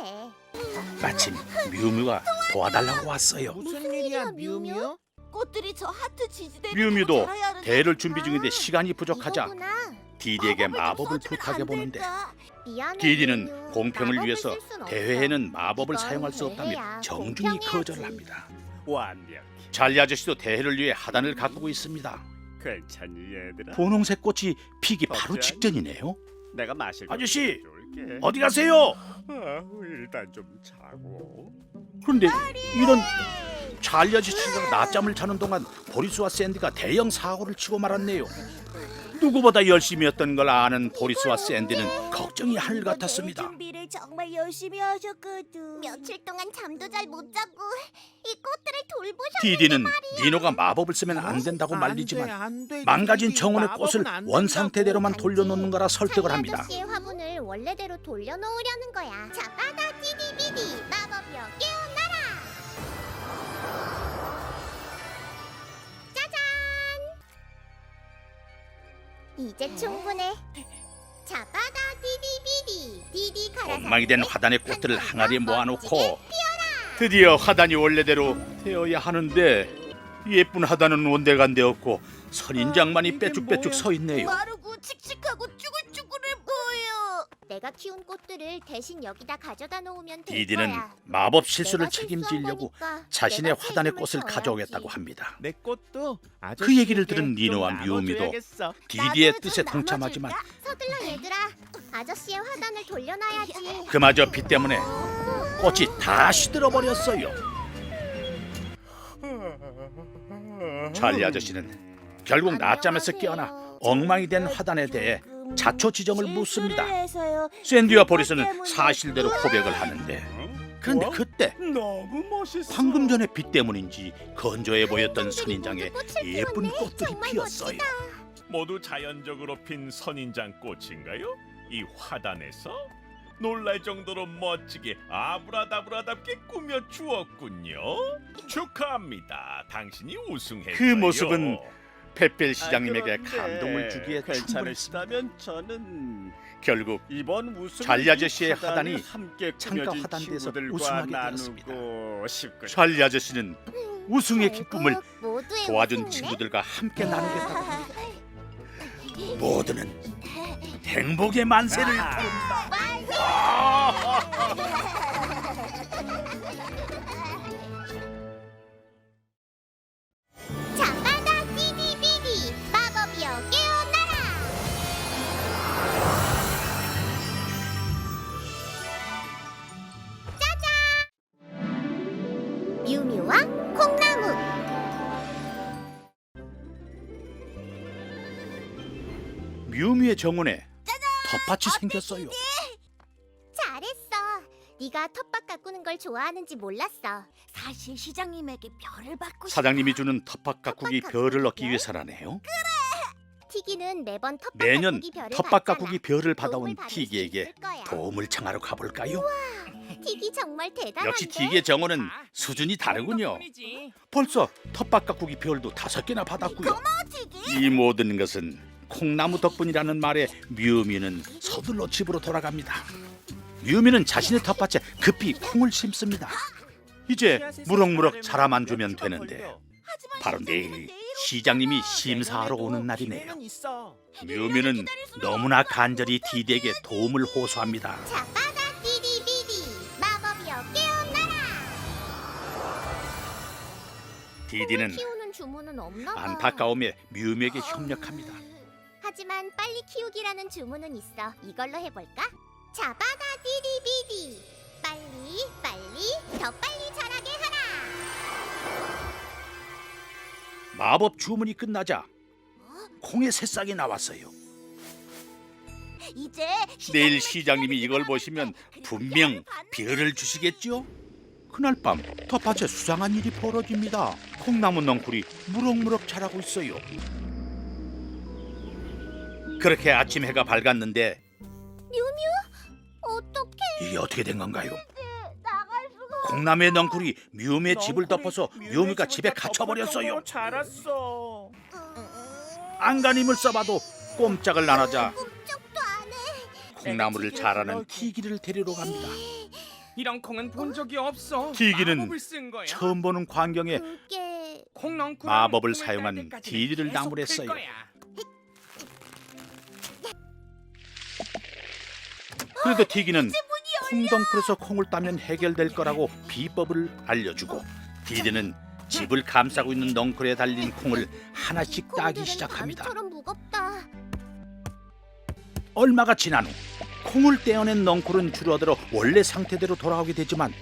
마침 뮤뮤가 도와달라고 왔어요.
무슨 일이야, 미우미우?
꽃들이 저 하트 지지대
뮤뮤도 대회를 준비 중인데 시간이 부족하자
이거구나.
디디에게 마법을 부탁해 보는데
미안해,
디디는
뮤뮤.
공평을
마법을
위해서
쓸 순 없어.
대회에는 마법을
이건
사용할 수
대회야.
없다며 정중히
공평해야지.
거절을 합니다.
완벽.
잘리 아저씨도 대회를 위해 하단을 가꾸고 있습니다.
괜찮니 얘들아?
분홍색 꽃이 피기 바로
어째?
직전이네요.
내가 마실 거
아저씨!
줄게.
어디 가세요?
일단 좀 자고.
그런데 이런 찰리 아저씨가 낮잠을 자는 동안 보리스와 샌디가 대형 사고를 치고 말았네요. 누구보다 열심히 했던 걸 아는 보리스와 샌디는 걱정이 하늘 같았습니다.
준비를 정말 열심히 하셨거든.
며칠 동안 잠도 잘 못 자고 이 꽃들을 돌보셨는데
디디는 니노가 마법을 쓰면 안 된다고 말리지만 망가진 정원의 꽃을 원상태대로만 돌려놓는 거라 설득을 합니다.
아저씨의 화분을 원래대로 돌려놓으려는 거야. 자바다 디디비디 마법이여 깨어나라. 짜잔! 이제 충분해. 자바다 디디비디 디디 가라.
엉망이 된 화단의 꽃들을 항아리에 모아놓고 드디어 화단이 원래대로 되어야 하는데 예쁜 화단은 온데간데 없고 선인장만이 빼쭉빼쭉 서 있네요.
마르고 칙칙하고 쭈글쭈글해 보여.
내가 키운 꽃들을 대신 여기다 가져다 놓으면 될
디디는
거야.
마법 실수를
내가 실수한
책임지려고
거니까
자신의
내가
화단의
책임을
꽃을
져야지.
가져오겠다고 합니다.
내 꽃도
그 얘기를 들은 니노와 뮤미도 디디의
나도
뜻에
좀
동참하지만
서둘러 얘들아. 아저씨의 화단을 돌려놔야지.
그마저 비 때문에 꽃이 다 시들어버렸어요. 찰리 아저씨는 결국 낮잠에서 깨어나 엉망이 된 화단에 대해 자초지정을 묻습니다. 샌디와 보리스는 사실대로 고백을 하는데 그런데 그때
너무 멋있어.
방금 전에 비 때문인지 건조해 보였던 선인장에 예쁜 꽃들이 피었어요.
모두 자연적으로 핀 선인장 꽃인가요? 이 화단에서 놀랄 정도로 멋지게 아브라다브라답게 꾸며 주었군요. 축하합니다. 당신이 우승했어요.
그 모습은 페펠 시장님에게
그런데
감동을 주기에 충분했습니다.
괜찮으시다면 저는
결국
이번 우승
찰리 아저씨의 화단이
함께
창가
꾸며진
화단대에서
친구들과
우승하게 되었습니다.
나누고 싶군요.
찰리 아저씨는 우승의 기쁨을
결국 모두의
도와준
우승이네.
친구들과 함께 나누겠다고 합니다. 모두는 행복의 만세를 부른다.
자바다 디디비디 마법이여 깨어나라. 짜잔! 뮤뮤와 콩나무.
뮤미의 정원에 텃밭이 생겼어요.
잘했어. 네가 텃밭 가꾸는 걸 좋아하는지 몰랐어.
사실 시장님에게 별을 받고
사장님이 주는 텃밭 가꾸기 별을 얻기 위해서라네요.
티기는 매번 텃밭
매년
가꾸기 별을
텃밭
받잖아.
가꾸기 별을
도움을
받아온
받을 수
티기에게
있을 거야.
도움을 청하러 가볼까요?
티기 정말 대단한데.
역시 티기의 정어는 수준이 다르군요.
덕분이지.
벌써 텃밭가꾸기 별도 5개나 받았고요.
티기.
이 모든 것은 콩나무 덕분이라는 말에 뮤뮤는 서둘러 집으로 돌아갑니다. 뮤뮤는 자신의 텃밭에 급히 콩을 심습니다. 이제 무럭무럭 자라만 주면 되는데 바로 내일 시장님이 심사하러 오는 날이네요. 뮤뮤는 너무나 간절히 디디에게 도움을 호소합니다.
자바다 디디비디 마법이여 깨어나라.
디디는
키우는 주문은 없나 봐.
안타까움에 뮤뮤에게 협력합니다.
하지만 빨리 키우기라는 주문은 있어. 이걸로 해볼까? 자바다 디디비디 빨리 더 빨리 자라게 하라.
마법 주문이 끝나자 콩의 새싹이 나왔어요.
이제
내일 시장님이 이걸 보시면 분명 별을 주시겠죠? 그날 밤 텃밭에 수상한 일이 벌어집니다. 콩나무 넝쿨이 무럭무럭 자라고 있어요. 그렇게 아침 해가 밝았는데
어떡해.
이게 어떻게 된 건가요?
나갈 수가.
콩나무의 넝쿨이 뮤미의 집을 덮어서 뮤미가 집에 갇혀버렸어요.
자랐어.
안간힘을 써봐도 꼼짝을 안 하자
꿈쩍도 안 해.
콩나무를 자라는 티기를 데리러 갑니다.
이런 콩은 본 적이 없어.
티기는
마법을 쓴 거야.
처음 보는 광경에
그게
콩넝쿨은
마법을
콩을
사용한
딸 때까지는
디디를
계속
나무랬어요.
클 거야.
그래도 티기는 콩덩쿨에서 콩을 따면 해결될 거라고 비법을 알려주고 디디는 집을 감싸고 있는 넝쿨에 달린 콩을 하나씩 따기
콩들은
시작합니다.
밤처럼 무겁다.
얼마가 지난 후 콩을 떼어낸 넝쿨은 줄어들어 원래 상태대로 돌아오게 되지만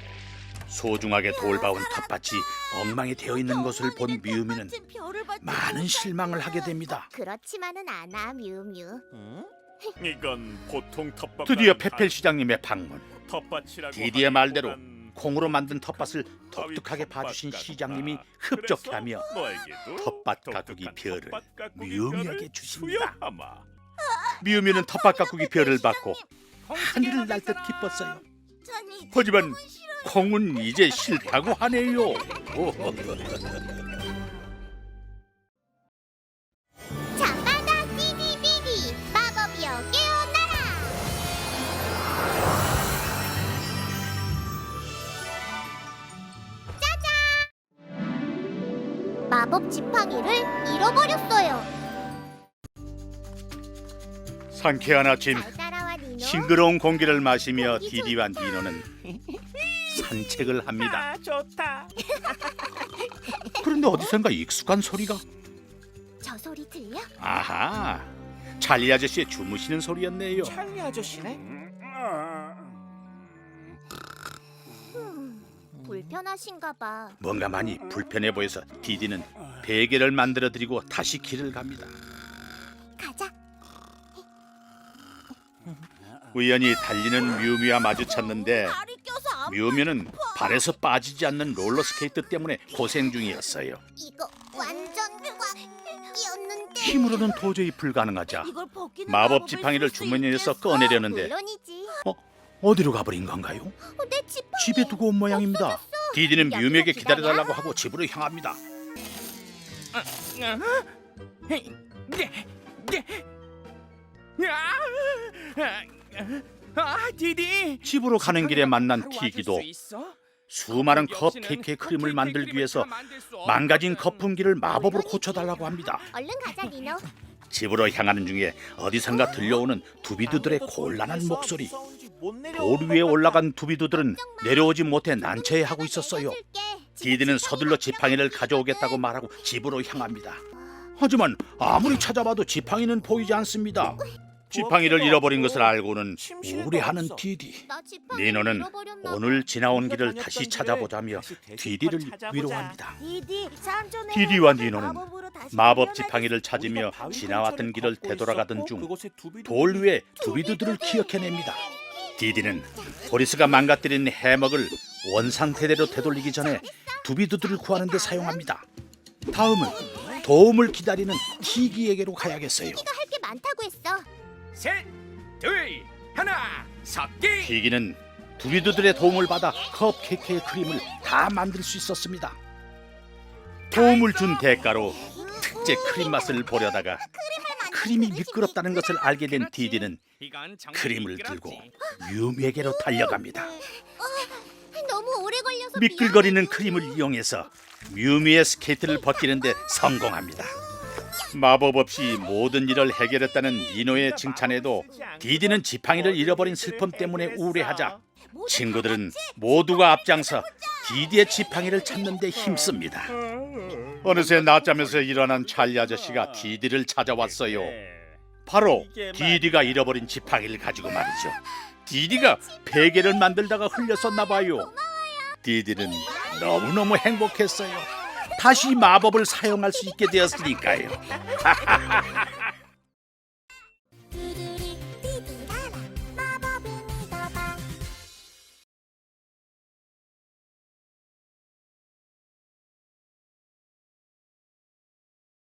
소중하게 돌봐온 텃밭이 엉망이 되어 있는 것을 본 뮤미는 많은 실망을 하게 됩니다.
그렇지만은 않아 뮤뮤.
이건 보통 텃밭.
드디어 페펠 시장님의 방문.
텃밭이라고
디디의 말대로
하기보단
콩으로 만든 텃밭을 독특하게 봐주신 시장님이 흡족해하며
그래서 너에게도
텃밭 가꾸기
독특한
별을
텃밭 가꾸기
뮤미에게
별을
주십니다.
수여하마.
뮤미는 텃밭 가꾸기 별을 받고 하늘을 날 듯 기뻤어요. 하지만 콩은 이제 싫다고 하네요.
자바다 디디비디 마법이여 깨어나라. 짜잔. 마법 지팡이를 잃어버렸어요.
상쾌한 아침
잘 따라와 니노.
싱그러운 공기를 마시며 디디와 니노는 산책을 합니다.
아, 좋다.
그런데 어디선가 익숙한 소리가.
저 소리 들려?
아하, 찰리 아저씨의 주무시는 소리였네요.
찰리 아저씨네.
불편하신가 봐.
뭔가 많이 불편해 보여서 디디는 베개를 만들어드리고 다시 길을 갑니다.
가자.
우연히 달리는 뮤미와 마주쳤는데
다리 껴서 안
뮤미는 발에서 빠지지 않는 롤러스케이트 때문에 고생 중이었어요.
이거 완전 꽉 끼었는데.
힘으로는 도저히 불가능하자
이걸 벗기는
마법
마법을
지팡이를
쓸수
주머니에서
있겠어?
꺼내려는데
물론이지.
어디로 가버린 건가요?
내 지팡이.
집에 두고 온 모양입니다. 디디는
여기서
뮤미에게
기다려.
기다려달라고 하고 집으로 향합니다.
디디.
집으로 가는 길에 만난
도와줄
티기도
수 있어?
수많은
거기 없이는
컵케이크의 크림을 만들기
컵케이크
위해서
크림을 다 만들 수
망가진
없거든.
거품기를 마법으로 고쳐달라고 합니다.
얼른 가자 니노.
집으로 향하는 중에 어디선가 들려오는 두비두들의 곤란한 목소리. 돌 위에 올라간 두비두들은 내려오지 못해 난처해하고 있었어요. 디디는 서둘러 지팡이를 가져오겠다고 말하고 집으로 향합니다. 하지만 아무리 찾아봐도 지팡이는 보이지 않습니다. 지팡이를 잃어버린 것을 알고는 우울해하는 디디. 니노는 오늘 지나온 길을 다시 찾아보자며 디디를 위로합니다.
디디, 삼촌의
디디와
행복을
니노는
마법으로 다시
마법
발견하겠어.
지팡이를 찾으며 지나왔던 길을 되돌아가던 중 돌 위에 두비두들을 기억해냅니다. 디디는 보리스가 망가뜨린 해먹을 원상태대로 되돌리기 전에 두비두들을 구하는 데 사용합니다. 다음은 도움을 기다리는 티기에게로 가야겠어요.
할 게 많다고 했어.
셋, 둘, 하나, 섞기.
티기는 두리두들의 도움을 받아 컵케이크의 크림을 다 만들 수 있었습니다. 도움을 준 대가로 특제 크림 맛을 보려다가 크림이 미끄럽다는 것을 알게 된 디디는
이건 정말
크림을 들고
미끄럽지.
뮤미에게로 달려갑니다.
너무 오래 걸려서
미끌거리는 크림을 이용해서 뮤미의 스케이트를 벗기는데 성공합니다. 마법 없이 모든 일을 해결했다는 니노의 칭찬에도 디디는 지팡이를 잃어버린 슬픔 때문에 우울해하자 친구들은 모두가 앞장서 디디의 지팡이를 찾는 데 힘씁니다. 어느새 낮잠에서 일어난 찰리 아저씨가 디디를 찾아왔어요. 바로 디디가 잃어버린 지팡이를 가지고 말이죠. 디디가 베개를 만들다가 흘렸었나 봐요. 디디는 너무너무 행복했어요. 다시 마법을 사용할 수 있게 되었으니까요.